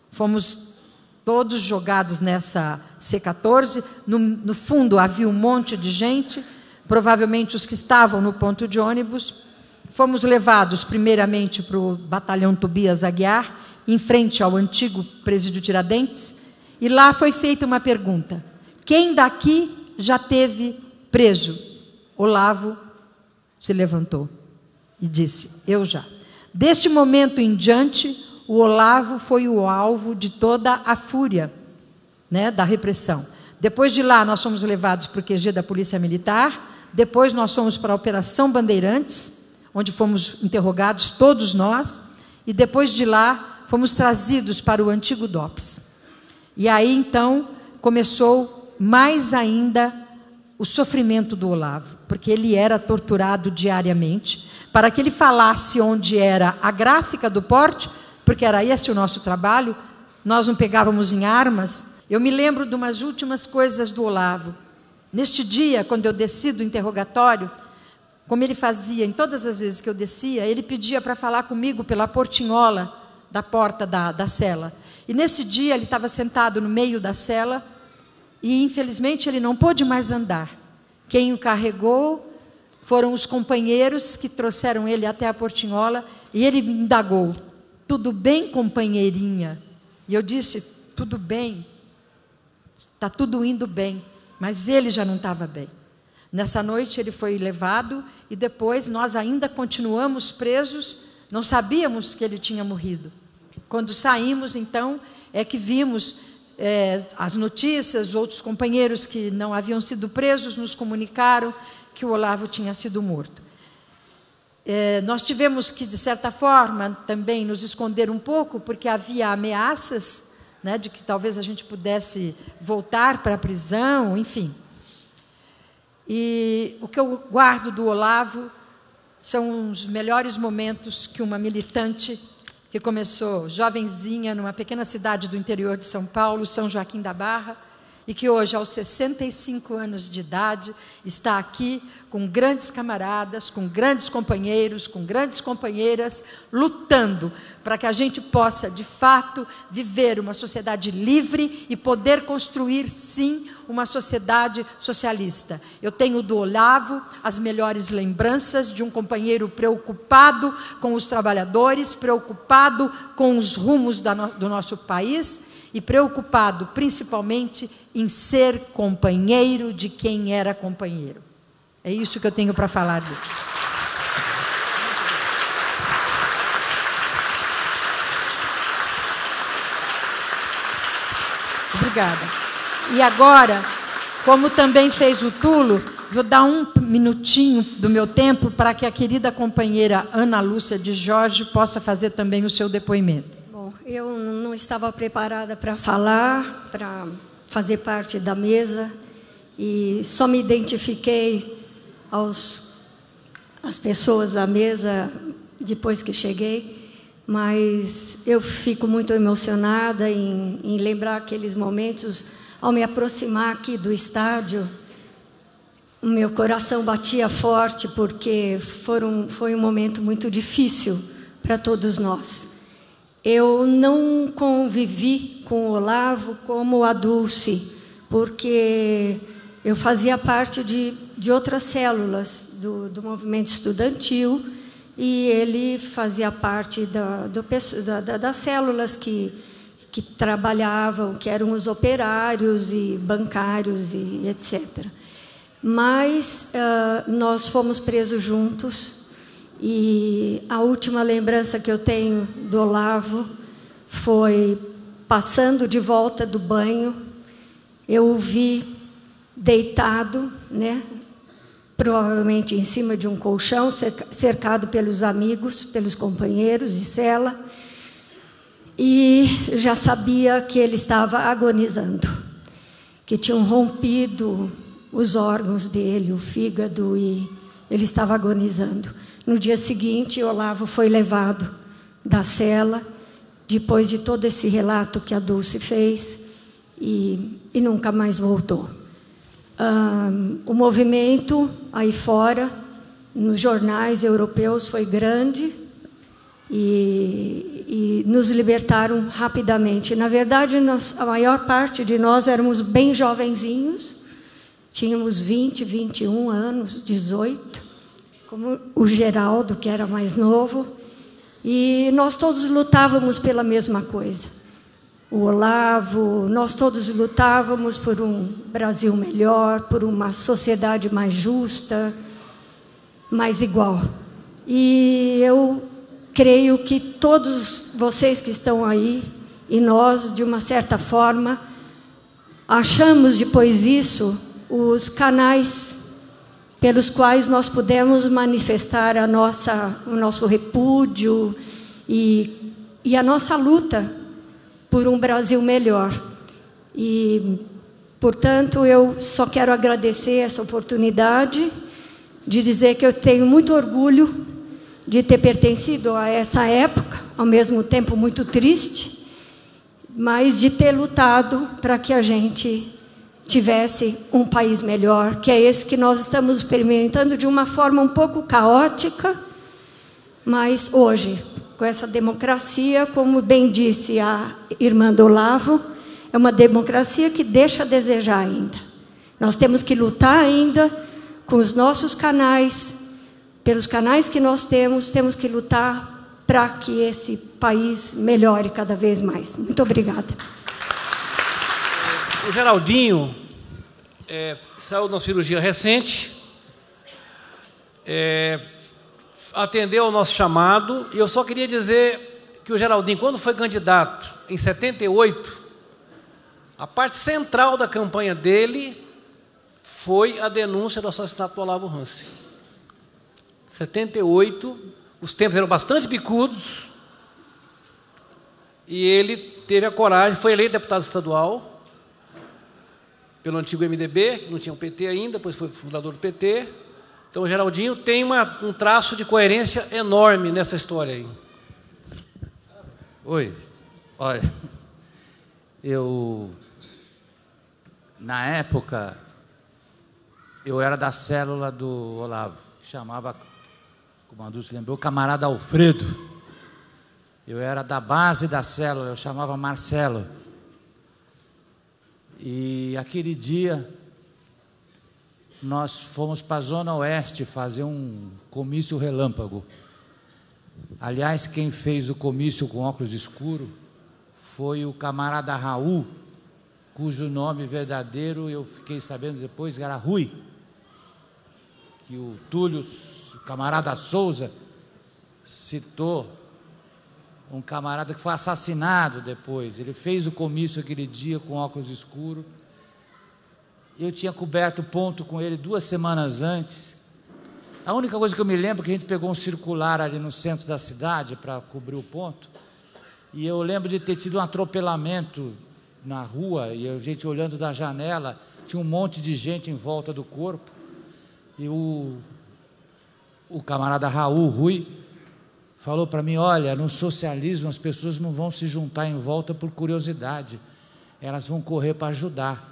Speaker 12: Fomos todos jogados nessa C-14, no fundo havia um monte de gente, provavelmente os que estavam no ponto de ônibus. Fomos levados primeiramente para o batalhão Tobias Aguiar, em frente ao antigo presídio Tiradentes, e lá foi feita uma pergunta: quem daqui já teve preso? Olavo se levantou e disse: eu já. Deste momento em diante, o Olavo foi o alvo de toda a fúria, né, da repressão. Depois de lá, nós fomos levados para o QG da Polícia Militar, depois nós fomos para a Operação Bandeirantes, onde fomos interrogados, todos nós, e depois de lá, fomos trazidos para o antigo DOPS. E aí, então, começou mais ainda o sofrimento do Olavo, porque ele era torturado diariamente, para que ele falasse onde era a gráfica do porte, porque era esse o nosso trabalho, nós não pegávamos em armas. Eu me lembro de umas últimas coisas do Olavo. Neste dia, quando eu desci do interrogatório, como ele fazia em todas as vezes que eu descia, ele pedia para falar comigo pela portinhola da porta da cela. E nesse dia ele estava sentado no meio da cela e, infelizmente, ele não pôde mais andar. Quem o carregou foram os companheiros que trouxeram ele até a portinhola e ele me indagou: tudo bem, companheirinha? E eu disse: tudo bem, está tudo indo bem. Mas ele já não estava bem. Nessa noite ele foi levado e depois nós ainda continuamos presos, não sabíamos que ele tinha morrido. Quando saímos, então, é que vimos as notícias, outros companheiros que não haviam sido presos nos comunicaram que o Olavo tinha sido morto. Nós tivemos que, de certa forma, também nos esconder um pouco, porque havia ameaças, né, de que talvez a gente pudesse voltar para a prisão, enfim. E o que eu guardo do Olavo são os melhores momentos que uma militante que começou jovenzinha numa pequena cidade do interior de São Paulo, São Joaquim da Barra, e que hoje, aos 65 anos de idade, está aqui com grandes camaradas, com grandes companheiros, com grandes companheiras, lutando para que a gente possa, de fato, viver uma sociedade livre e poder construir, sim, uma sociedade socialista. Eu tenho do Olavo as melhores lembranças de um companheiro preocupado com os trabalhadores, preocupado com os rumos do nosso país e preocupado, principalmente, em ser companheiro de quem era companheiro. É isso que eu tenho para falar dele. Obrigada. E agora, como também fez o Tulo, vou dar um minutinho do meu tempo para que a querida companheira Ana Lúcia de Jorge possa fazer também o seu depoimento.
Speaker 13: Bom, eu não estava preparada para falar, para fazer parte da mesa, e só me identifiquei às pessoas da mesa depois que cheguei, mas eu fico muito emocionada em lembrar aqueles momentos. Ao me aproximar aqui do estádio, o meu coração batia forte, porque foi um momento muito difícil para todos nós. Eu não convivi com o Olavo como a Dulce, porque eu fazia parte de outras células do movimento estudantil, e ele fazia parte das células que trabalhavam, que eram os operários e bancários e etc. Mas nós fomos presos juntos, e a última lembrança que eu tenho do Olavo foi passando de volta do banho. Eu o vi deitado, né, provavelmente em cima de um colchão, cercado pelos amigos, pelos companheiros de cela, e já sabia que ele estava agonizando, que tinham rompido os órgãos dele, o fígado, e ele estava agonizando. No dia seguinte, Olavo foi levado da cela, depois de todo esse relato que a Dulce fez, e nunca mais voltou. O movimento aí fora, nos jornais europeus, foi grande, e nos libertaram rapidamente. Na verdade, a maior parte de nós éramos bem jovenzinhos, tínhamos 20, 21 anos, 18, como o Geraldo, que era mais novo, e nós todos lutávamos pela mesma coisa. O Olavo, nós todos lutávamos por um Brasil melhor, por uma sociedade mais justa, mais igual. E eu creio que todos vocês que estão aí, e nós, de uma certa forma, achamos depois disso os canais pelos quais nós pudemos manifestar o nosso repúdio e a nossa luta por um Brasil melhor. E, portanto, eu só quero agradecer essa oportunidade de dizer que eu tenho muito orgulho de ter pertencido a essa época, ao mesmo tempo muito triste, mas de ter lutado para que a gente tivesse um país melhor, que é esse que nós estamos experimentando de uma forma um pouco caótica, mas hoje, com essa democracia, como bem disse a irmã do Olavo, é uma democracia que deixa a desejar ainda. Nós temos que lutar ainda com os nossos canais, pelos canais que nós temos que lutar para que esse país melhore cada vez mais. Muito obrigada.
Speaker 14: O Geraldinho saiu de uma cirurgia recente, atendeu ao nosso chamado, e eu só queria dizer que o Geraldinho, quando foi candidato, em 78, a parte central da campanha dele foi a denúncia do assassinato do Olavo Hansen. 78, os tempos eram bastante bicudos, e ele teve a coragem, foi eleito deputado estadual pelo antigo MDB, que não tinha o PT ainda, depois foi fundador do PT. Então, o Geraldinho tem um traço de coerência enorme nessa história aí.
Speaker 15: Oi, olha, na época, eu era da célula do Olavo, que chamava, como a Dulce lembrou, camarada Alfredo. Eu era da base da célula, eu chamava Marcelo. E aquele dia, nós fomos para a Zona Oeste fazer um comício relâmpago. Aliás, quem fez o comício com óculos escuros foi o camarada Raul, cujo nome verdadeiro eu fiquei sabendo depois que era Rui, que o Túlio, o camarada Souza, citou um camarada que foi assassinado depois. Ele fez o comício aquele dia com óculos escuros. Eu tinha coberto ponto com ele 2 semanas antes. A única coisa que eu me lembro é que a gente pegou um circular ali no centro da cidade para cobrir o ponto. E eu lembro de ter tido um atropelamento na rua, e a gente olhando da janela, tinha um monte de gente em volta do corpo. E o camarada Raul, Rui, falou para mim, olha, no socialismo as pessoas não vão se juntar em volta por curiosidade, elas vão correr para ajudar.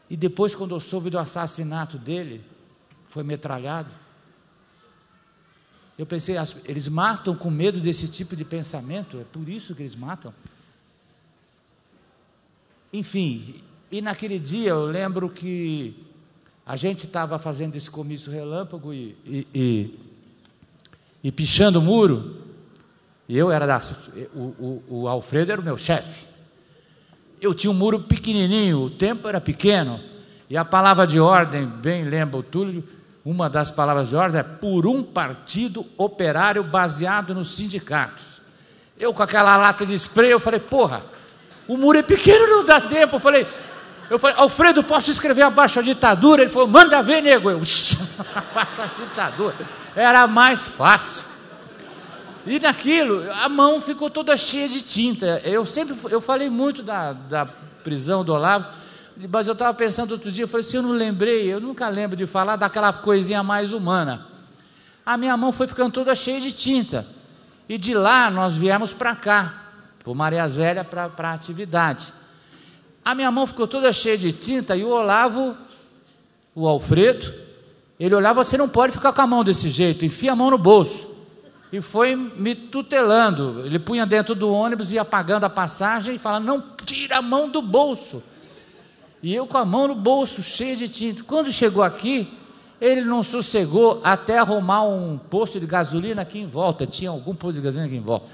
Speaker 15: E depois, quando eu soube do assassinato dele, foi metralhado, eu pensei, eles matam com medo desse tipo de pensamento, é por isso que eles matam. Enfim, e naquele dia eu lembro que a gente estava fazendo esse comício relâmpago e pichando o muro, e eu era o Alfredo era o meu chefe. Eu tinha um muro pequenininho, o tempo era pequeno, e a palavra de ordem, bem lembra o Túlio, uma das palavras de ordem é por um partido operário baseado nos sindicatos. Eu com aquela lata de spray, eu falei, porra, o muro é pequeno, não dá tempo. Eu falei, Alfredo, posso escrever abaixo a ditadura? Ele falou, manda ver, nego. Eu, abaixo a ditadura. Era mais fácil. E naquilo, a mão ficou toda cheia de tinta. Eu falei muito da prisão do Olavo, mas eu estava pensando outro dia, eu falei, se eu não lembrei, eu nunca lembro de falar daquela coisinha mais humana. A minha mão foi ficando toda cheia de tinta. E de lá nós viemos para cá, para Maria Zélia, para a atividade. A minha mão ficou toda cheia de tinta e o Olavo, o Alfredo, ele olhava, você não pode ficar com a mão desse jeito, enfia a mão no bolso. E foi me tutelando. Ele punha dentro do ônibus, ia pagando a passagem e falava, não tira a mão do bolso. E eu com a mão no bolso, cheia de tinta. Quando chegou aqui, ele não sossegou até arrumar um posto de gasolina aqui em volta. Tinha algum posto de gasolina aqui em volta.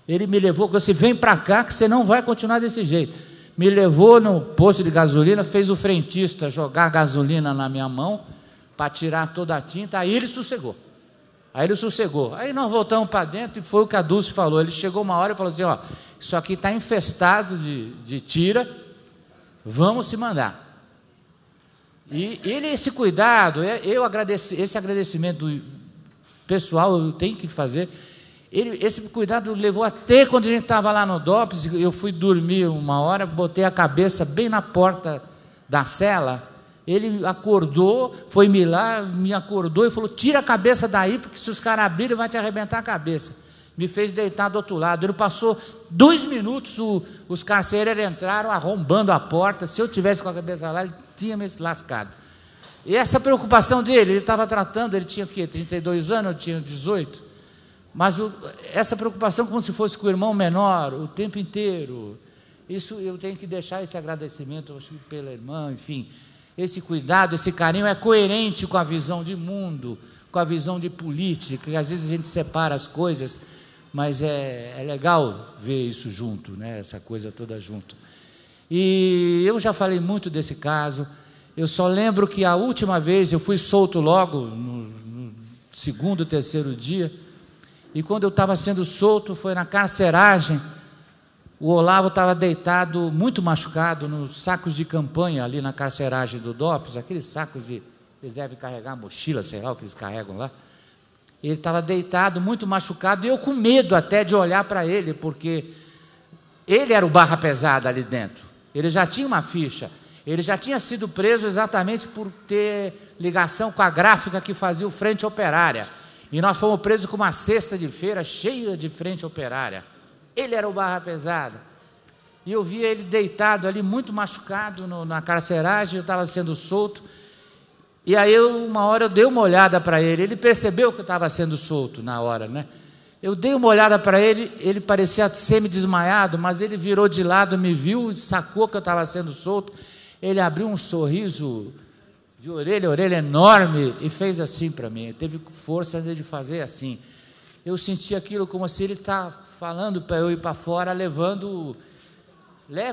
Speaker 15: Ele me levou, você vem para cá que você não vai continuar desse jeito. Me levou no posto de gasolina, fez o frentista jogar gasolina na minha mão para tirar toda a tinta, aí ele sossegou. Aí nós voltamos para dentro e foi o que a Dulce falou. Ele chegou uma hora e falou assim, ó, isso aqui está infestado de tira, vamos se mandar. E ele, esse cuidado, esse agradecimento pessoal eu tenho que fazer. Esse cuidado levou até quando a gente estava lá no DOPS, eu fui dormir uma hora, botei a cabeça bem na porta da cela, ele acordou, foi me acordou e falou, tira a cabeça daí, porque se os caras abrirem vai te arrebentar a cabeça. Me fez deitar do outro lado. Ele passou 2 minutos, os carcereiros entraram arrombando a porta, se eu tivesse com a cabeça lá, ele tinha me lascado. E essa preocupação dele, ele estava tratando, ele tinha o quê? 32 anos, eu tinha 18. Mas essa preocupação como se fosse com o irmão menor, o tempo inteiro. Isso eu tenho que deixar esse agradecimento pela irmã, enfim. Esse cuidado, esse carinho é coerente com a visão de mundo, com a visão de política, que às vezes a gente separa as coisas, mas é legal ver isso junto, né? Essa coisa toda junto. E eu já falei muito desse caso, eu só lembro que a última vez eu fui solto logo, no segundo, terceiro dia, e quando eu estava sendo solto, foi na carceragem, o Olavo estava deitado, muito machucado, nos sacos de campanha, ali na carceragem do DOPS, aqueles sacos de... Eles devem carregar mochila, sei lá o que eles carregam lá. Ele estava deitado, muito machucado, e eu com medo até de olhar para ele, porque ele era o barra pesada ali dentro. Ele já tinha uma ficha. Ele já tinha sido preso exatamente por ter ligação com a gráfica que fazia o Frente Operária. E nós fomos presos com uma cesta de feira cheia de Frente Operária. Ele era o barra pesada. E eu via ele deitado ali, muito machucado na carceragem, eu estava sendo solto. E aí, uma hora, eu dei uma olhada para ele. Ele percebeu que eu estava sendo solto na hora, né? Eu dei uma olhada para ele, ele parecia semi-desmaiado, mas ele virou de lado, me viu, sacou que eu estava sendo solto. Ele abriu um sorriso de orelha a orelha enorme e fez assim para mim. Ele teve força de fazer assim. Eu senti aquilo como se ele está falando para eu ir para fora, leva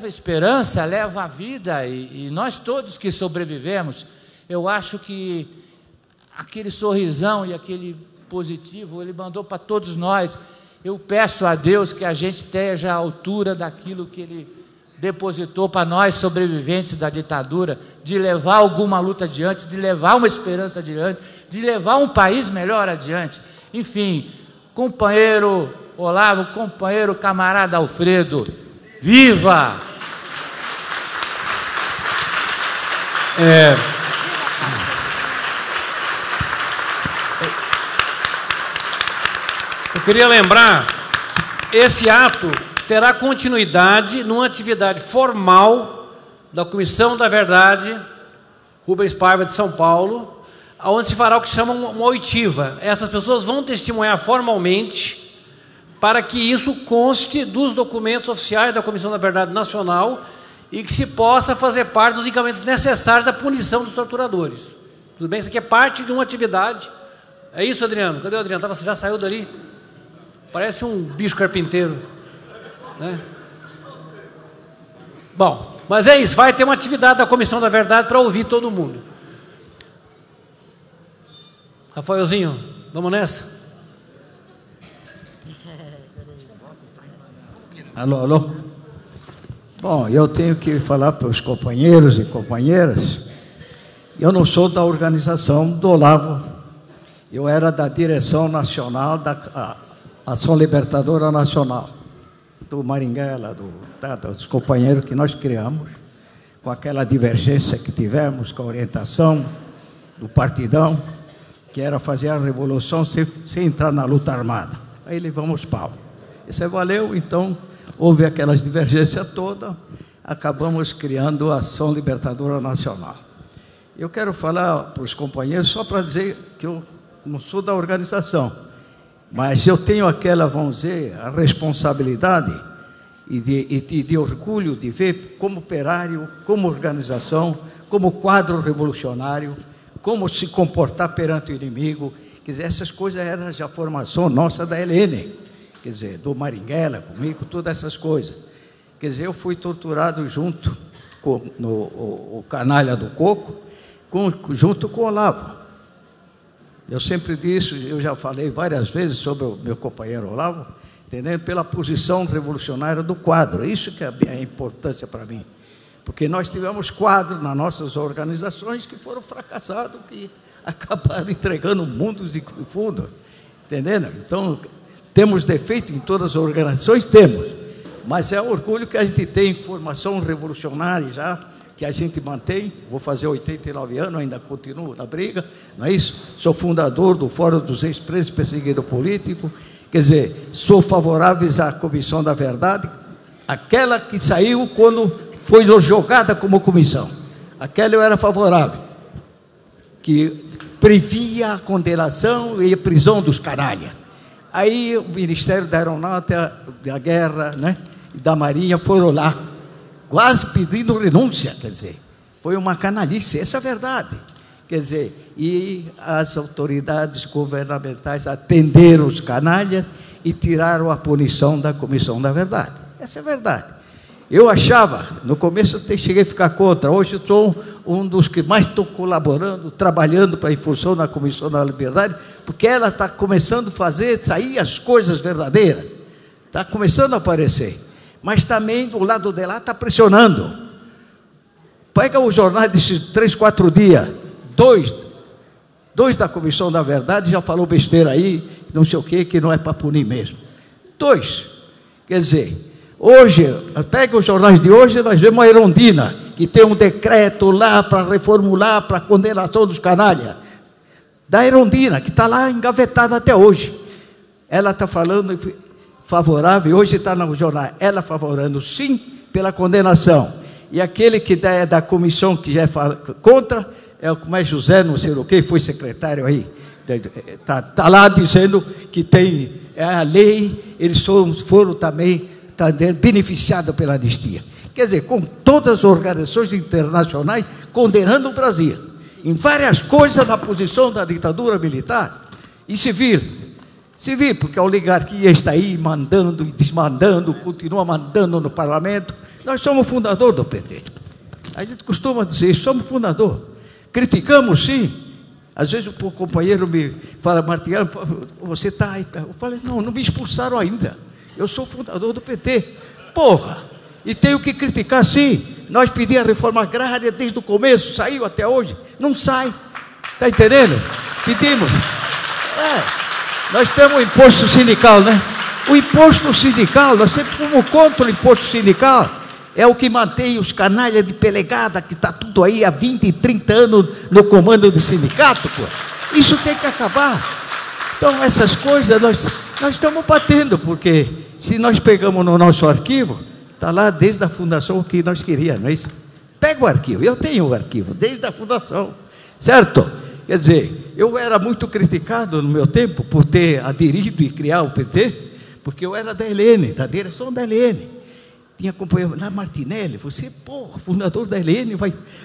Speaker 15: esperança, leva a vida, e nós todos que sobrevivemos, eu acho que aquele sorrisão e aquele positivo, ele mandou para todos nós. Eu peço a Deus que a gente esteja à altura daquilo que ele depositou para nós, sobreviventes da ditadura, de levar alguma luta adiante, de levar uma esperança adiante, de levar um país melhor adiante. Enfim, companheiro Olavo, companheiro camarada Alfredo, viva!
Speaker 14: Eu queria lembrar que esse ato terá continuidade numa atividade formal da Comissão da Verdade Rubens Paiva de São Paulo, onde se fará o que chama uma oitiva. Essas pessoas vão testemunhar formalmente para que isso conste dos documentos oficiais da Comissão da Verdade Nacional e que se possa fazer parte dos encaminhamentos necessários da punição dos torturadores. Tudo bem? Isso aqui é parte de uma atividade. É isso, Adriano? Cadê o Adriano? Já saiu dali? Parece um bicho carpinteiro, né? Bom, mas é isso. Vai ter uma atividade da Comissão da Verdade para ouvir todo mundo. Rafaelzinho, vamos nessa?
Speaker 16: Alô? Bom, eu tenho que falar para os companheiros e companheiras. Eu não sou da organização do Olavo. Eu era da direção nacional da Ação Libertadora Nacional, do Marighella, dos companheiros que nós criamos, com aquela divergência que tivemos, com a orientação do partidão, que era fazer a revolução sem entrar na luta armada. Aí levamos pau. Isso valeu, então houve aquelas divergências todas, acabamos criando a Ação Libertadora Nacional. Eu quero falar para os companheiros, só para dizer que eu não sou da organização, mas eu tenho aquela, vamos dizer, a responsabilidade e de orgulho de ver como operário, como organização, como quadro revolucionário, como se comportar perante o inimigo. Quer dizer, essas coisas eram já a formação nossa da LN, quer dizer, do Maringuela, comigo, todas essas coisas. Quer dizer, eu fui torturado junto com o canalha do Coco, junto com o Olavo. Eu sempre disse, eu já falei várias vezes sobre o meu companheiro Olavo, entendendo? Pela posição revolucionária do quadro. Isso que é a importância para mim. Porque nós tivemos quadros nas nossas organizações que foram fracassados, que acabaram entregando mundos e fundos. Entendendo? Então, temos defeito em todas as organizações? Temos. Mas é orgulho que a gente tem formação revolucionária já, que a gente mantém. Vou fazer 89 anos, ainda continuo na briga, não é isso? Sou fundador do Fórum dos Ex-Presos Perseguidos Políticos. Quer dizer, sou favorável à Comissão da Verdade, aquela que saiu quando foi jogada como comissão. Aquela eu era favorável, que previa a condenação e a prisão dos canalhas. Aí o Ministério da Aeronáutica, da Guerra, né, e da Marinha foram lá, quase pedindo renúncia, quer dizer, foi uma canalice, essa é a verdade. Quer dizer, e as autoridades governamentais atenderam os canalhas e tiraram a punição da Comissão da Verdade. Essa é a verdade. Eu achava, no começo eu cheguei a ficar contra, hoje eu sou um dos que mais estou colaborando, trabalhando para a infusão na Comissão da Liberdade, porque ela está começando a fazer sair as coisas verdadeiras, está começando a aparecer. Mas também do lado de lá está pressionando. Pega os jornais desses 3, 4 dias, dois da Comissão da Verdade já falou besteira aí, não sei o quê, que não é para punir mesmo. 2. Quer dizer, hoje, pega os jornais de hoje, nós vemos a Erundina, que tem um decreto lá para reformular, para a condenação dos canalhas. Da Erundina, que está lá engavetada até hoje. Ela está falando favorável, hoje está no jornal, ela favorável sim pela condenação. E aquele que é da comissão que já é contra, como é José, não sei o que, foi secretário aí, está lá dizendo que tem a lei, eles foram também beneficiados pela anistia. Quer dizer, com todas as organizações internacionais condenando o Brasil, em várias coisas na posição da ditadura militar e civil, porque a oligarquia está aí mandando e desmandando, continua mandando no parlamento. Nós somos fundador do PT. A gente costuma dizer, somos fundador. Criticamos, sim. Às vezes o companheiro me fala, Martinelli, você está aí. Eu falei, não me expulsaram ainda. Eu sou fundador do PT. Porra! E tenho que criticar, sim. Nós pedimos a reforma agrária desde o começo, saiu até hoje. Não sai. Está entendendo? Pedimos. Nós temos o imposto sindical, né? O imposto sindical, nós sempre fomos contra o imposto sindical. É o que mantém os canalhas de pelegada, que está tudo aí há 20 e 30 anos no comando do sindicato, pô. Isso tem que acabar. Então, essas coisas nós estamos batendo, porque se nós pegamos no nosso arquivo, está lá desde a fundação o que nós queríamos, não é isso? Pega o arquivo, eu tenho o arquivo, desde a fundação, certo? Quer dizer, eu era muito criticado no meu tempo por ter aderido e criar o PT, porque eu era da LN, da direção da LN. Tinha companheiro lá, Martinelli, você, fundador da LN,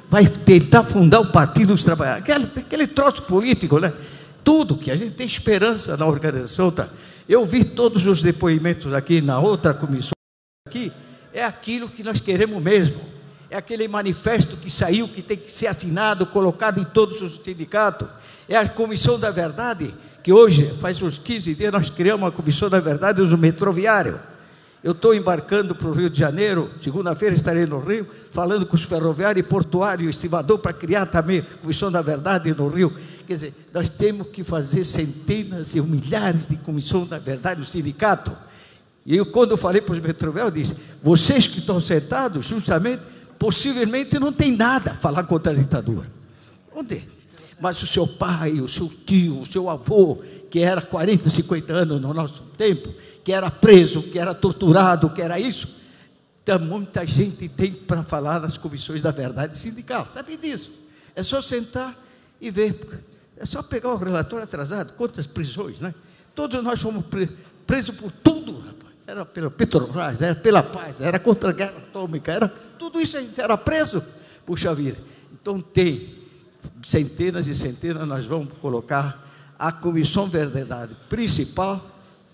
Speaker 16: vai tentar fundar o Partido dos Trabalhadores. Aquele troço político, né? Tudo que a gente tem esperança na organização. Tá? Eu vi todos os depoimentos aqui na outra comissão, aqui, é aquilo que nós queremos mesmo. É aquele manifesto que saiu, que tem que ser assinado, colocado em todos os sindicatos. É a Comissão da Verdade, que hoje, faz uns 15 dias, nós criamos a Comissão da Verdade no metroviário. Eu estou embarcando para o Rio de Janeiro, segunda-feira estarei no Rio, falando com os ferroviários e portuários, estivador, para criar também a Comissão da Verdade no Rio. Quer dizer, nós temos que fazer centenas e milhares de Comissão da Verdade no sindicato. E eu, quando eu falei para os metroviários, eu disse, vocês que estão sentados, justamente, possivelmente não tem nada a falar contra a ditadura. Não tem. Mas o seu pai, o seu tio, o seu avô, que era 40, 50 anos no nosso tempo, que era preso, que era torturado, que era isso, então, muita gente tem para falar nas comissões da verdade sindical. Sabe disso? É só sentar e ver. É só pegar o relatório atrasado, quantas prisões, né? Todos nós fomos presos por tudo, rapaz. era pela Petrobras, era pela paz, era contra a guerra atômica, era, tudo isso a gente era preso. Puxa vida. Então tem centenas e centenas, nós vamos colocar a Comissão Verdade principal,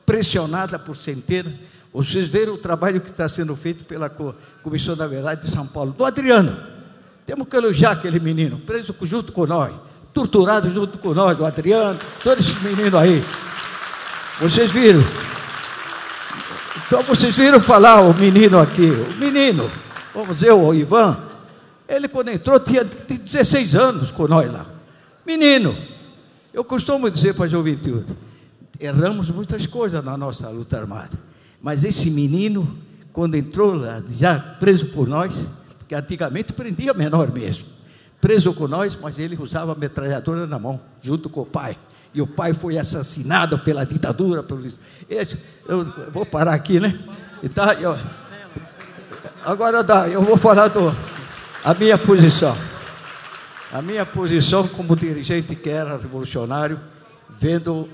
Speaker 16: pressionada por centenas. Vocês viram o trabalho que está sendo feito pela Comissão da Verdade de São Paulo, do Adriano. Temos que elogiar aquele menino, preso junto com nós, torturado junto com nós, o Adriano, todos esses meninos aí. Vocês viram? Então vocês viram falar o menino aqui, o menino, vamos dizer, o Ivan, ele quando entrou tinha 16 anos com nós lá. Menino, eu costumo dizer para a juventude, erramos muitas coisas na nossa luta armada, mas esse menino, quando entrou lá, já preso por nós, porque antigamente prendia menor mesmo, preso com nós, mas ele usava a metralhadora na mão, junto com o pai. E o pai foi assassinado pela ditadura. Eu vou parar aqui, né? Agora eu vou falar a minha posição. A minha posição como dirigente que era revolucionário, vendo,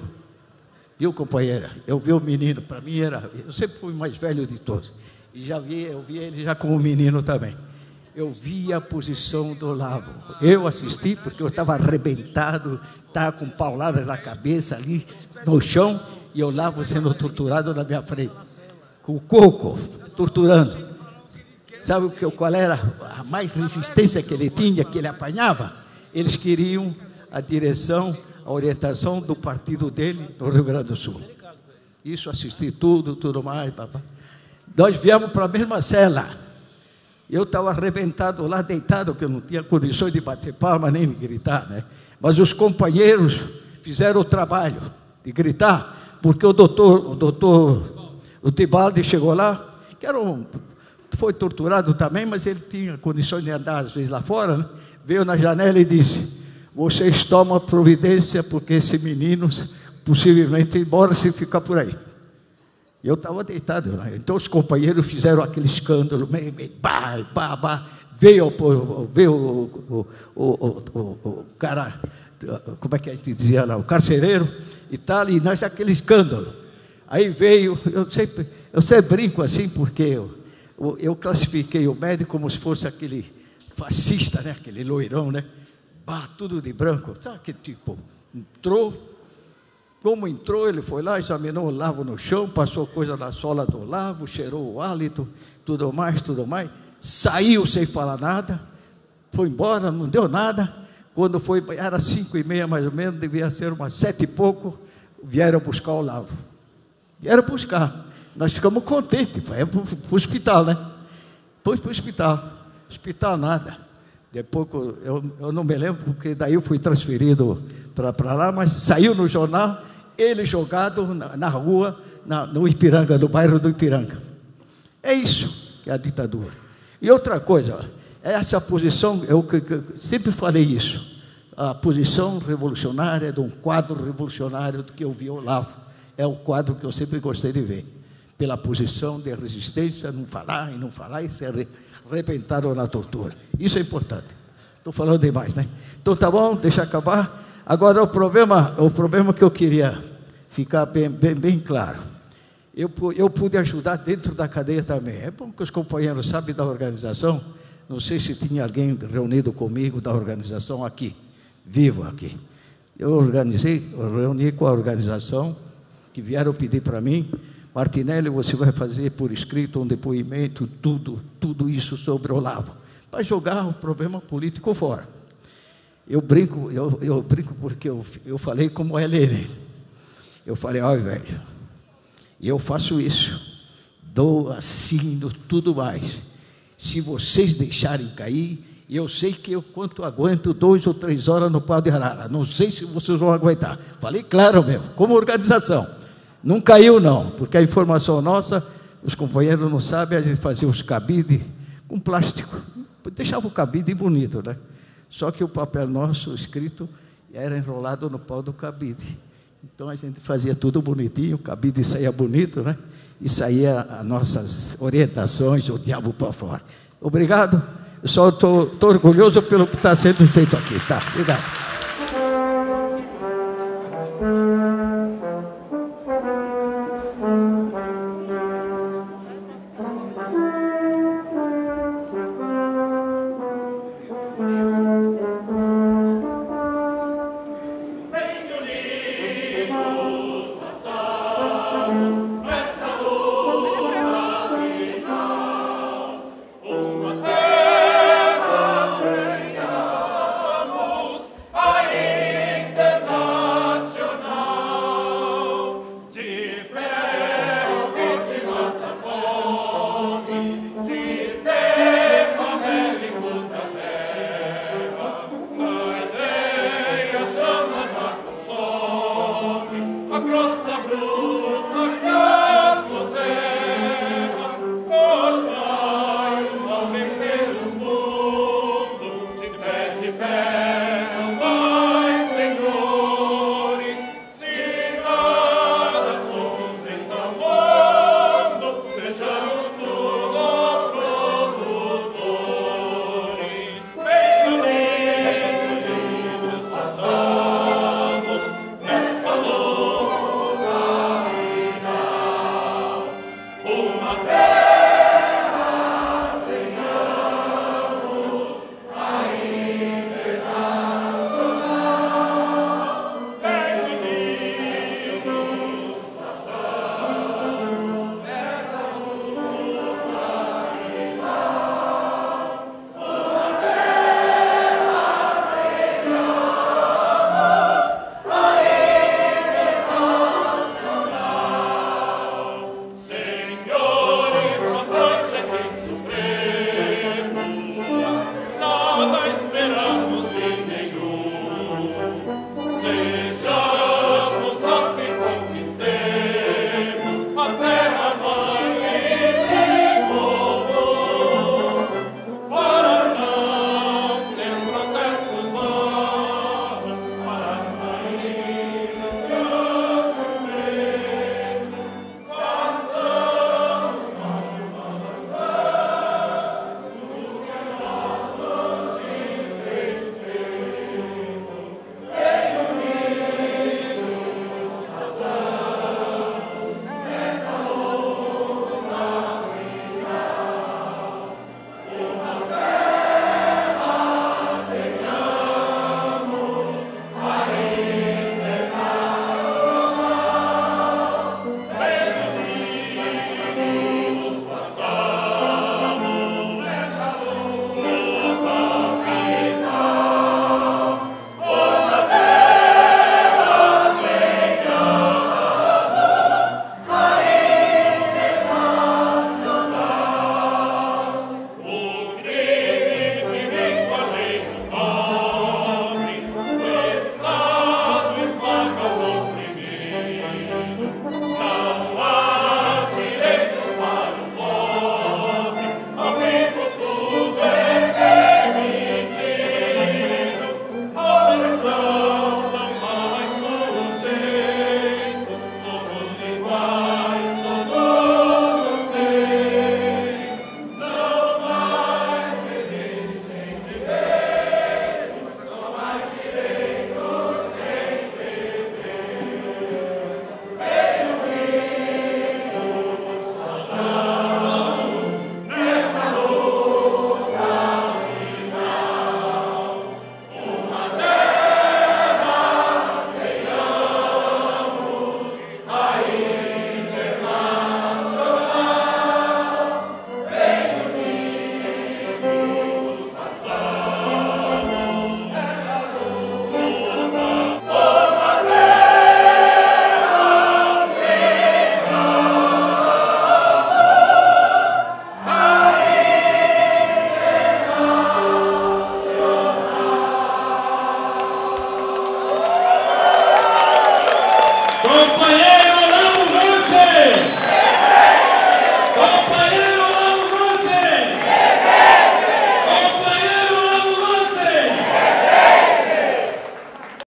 Speaker 16: viu, companheira? Eu vi o menino, para mim eu sempre fui o mais velho de todos. E eu vi ele já como menino também. Eu vi a posição do Olavo. Eu assisti porque eu estava arrebentado, estava com pauladas na cabeça ali no chão, e o Olavo sendo torturado na minha frente, com o coco, torturando. Sabe qual era a mais resistência que ele tinha, que ele apanhava? Eles queriam a direção, a orientação do partido dele no Rio Grande do Sul. Isso, assisti tudo mais. Papá. Nós viemos para a mesma cela. Eu estava arrebentado lá, deitado, que eu não tinha condições de bater palma nem de gritar, né? Mas os companheiros fizeram o trabalho de gritar, porque o Tibaldi chegou lá, que foi torturado também, mas ele tinha condições de andar às vezes lá fora, né? Veio na janela e disse: vocês tomam providência, porque esse menino possivelmente embora se ficar por aí. Eu estava deitado, né? Então os companheiros fizeram aquele escândalo, veio o cara, como é que a gente dizia lá, o carcereiro e tal, e nós aquele escândalo. Aí veio, eu sempre brinco assim, porque eu classifiquei o médico como se fosse aquele fascista, né? Aquele loirão, né? Tudo de branco, sabe que tipo, entrou. Como entrou, ele foi lá, examinou o Olavo no chão, passou coisa na sola do Olavo, cheirou o hálito, tudo mais, saiu sem falar nada, foi embora, não deu nada. Quando foi, era 5h30 mais ou menos, devia ser umas 7 e pouco, vieram buscar o Olavo. Vieram buscar. Nós ficamos contentes, foi para o hospital, né? Foi para o hospital nada. Depois, eu não me lembro, porque daí eu fui transferido para lá, mas saiu no jornal, ele jogado na rua, no Ipiranga, no bairro do Ipiranga. É isso que é a ditadura. E outra coisa, essa posição, eu sempre falei isso, a posição revolucionária de um quadro revolucionário que eu vi ao Olavo, é o quadro que eu sempre gostei de ver, pela posição de resistência, não falar e ser arrebentado na tortura. Isso é importante. Estou falando demais, né? Então tá bom, deixa acabar. Agora o problema que eu queria ficar bem claro. Eu pude ajudar dentro da cadeia também. É bom que os companheiros sabem da organização. Não sei se tinha alguém reunido comigo da organização aqui, vivo aqui. Eu reuni com a organização, que vieram pedir para mim: Martinelli, você vai fazer por escrito um depoimento, tudo isso sobre o Olavo, para jogar o problema político fora. Eu brinco porque eu falei como Helene. Eu falei: olha, velho, eu faço isso, dou, assino, tudo mais. Se vocês deixarem cair, eu sei que eu quanto aguento 2 ou 3 horas no pau de arara. Não sei se vocês vão aguentar. Falei claro mesmo, como organização. Não caiu não, porque a informação nossa, os companheiros não sabem, a gente fazia os cabides com plástico. Deixava o cabide bonito, né? Só que o papel nosso, escrito, era enrolado no pau do cabide. Então a gente fazia tudo bonitinho, o cabide saía bonito, né? E saía as nossas orientações, o diabo para fora. Obrigado. Eu só estou orgulhoso pelo que está sendo feito aqui, tá? Obrigado.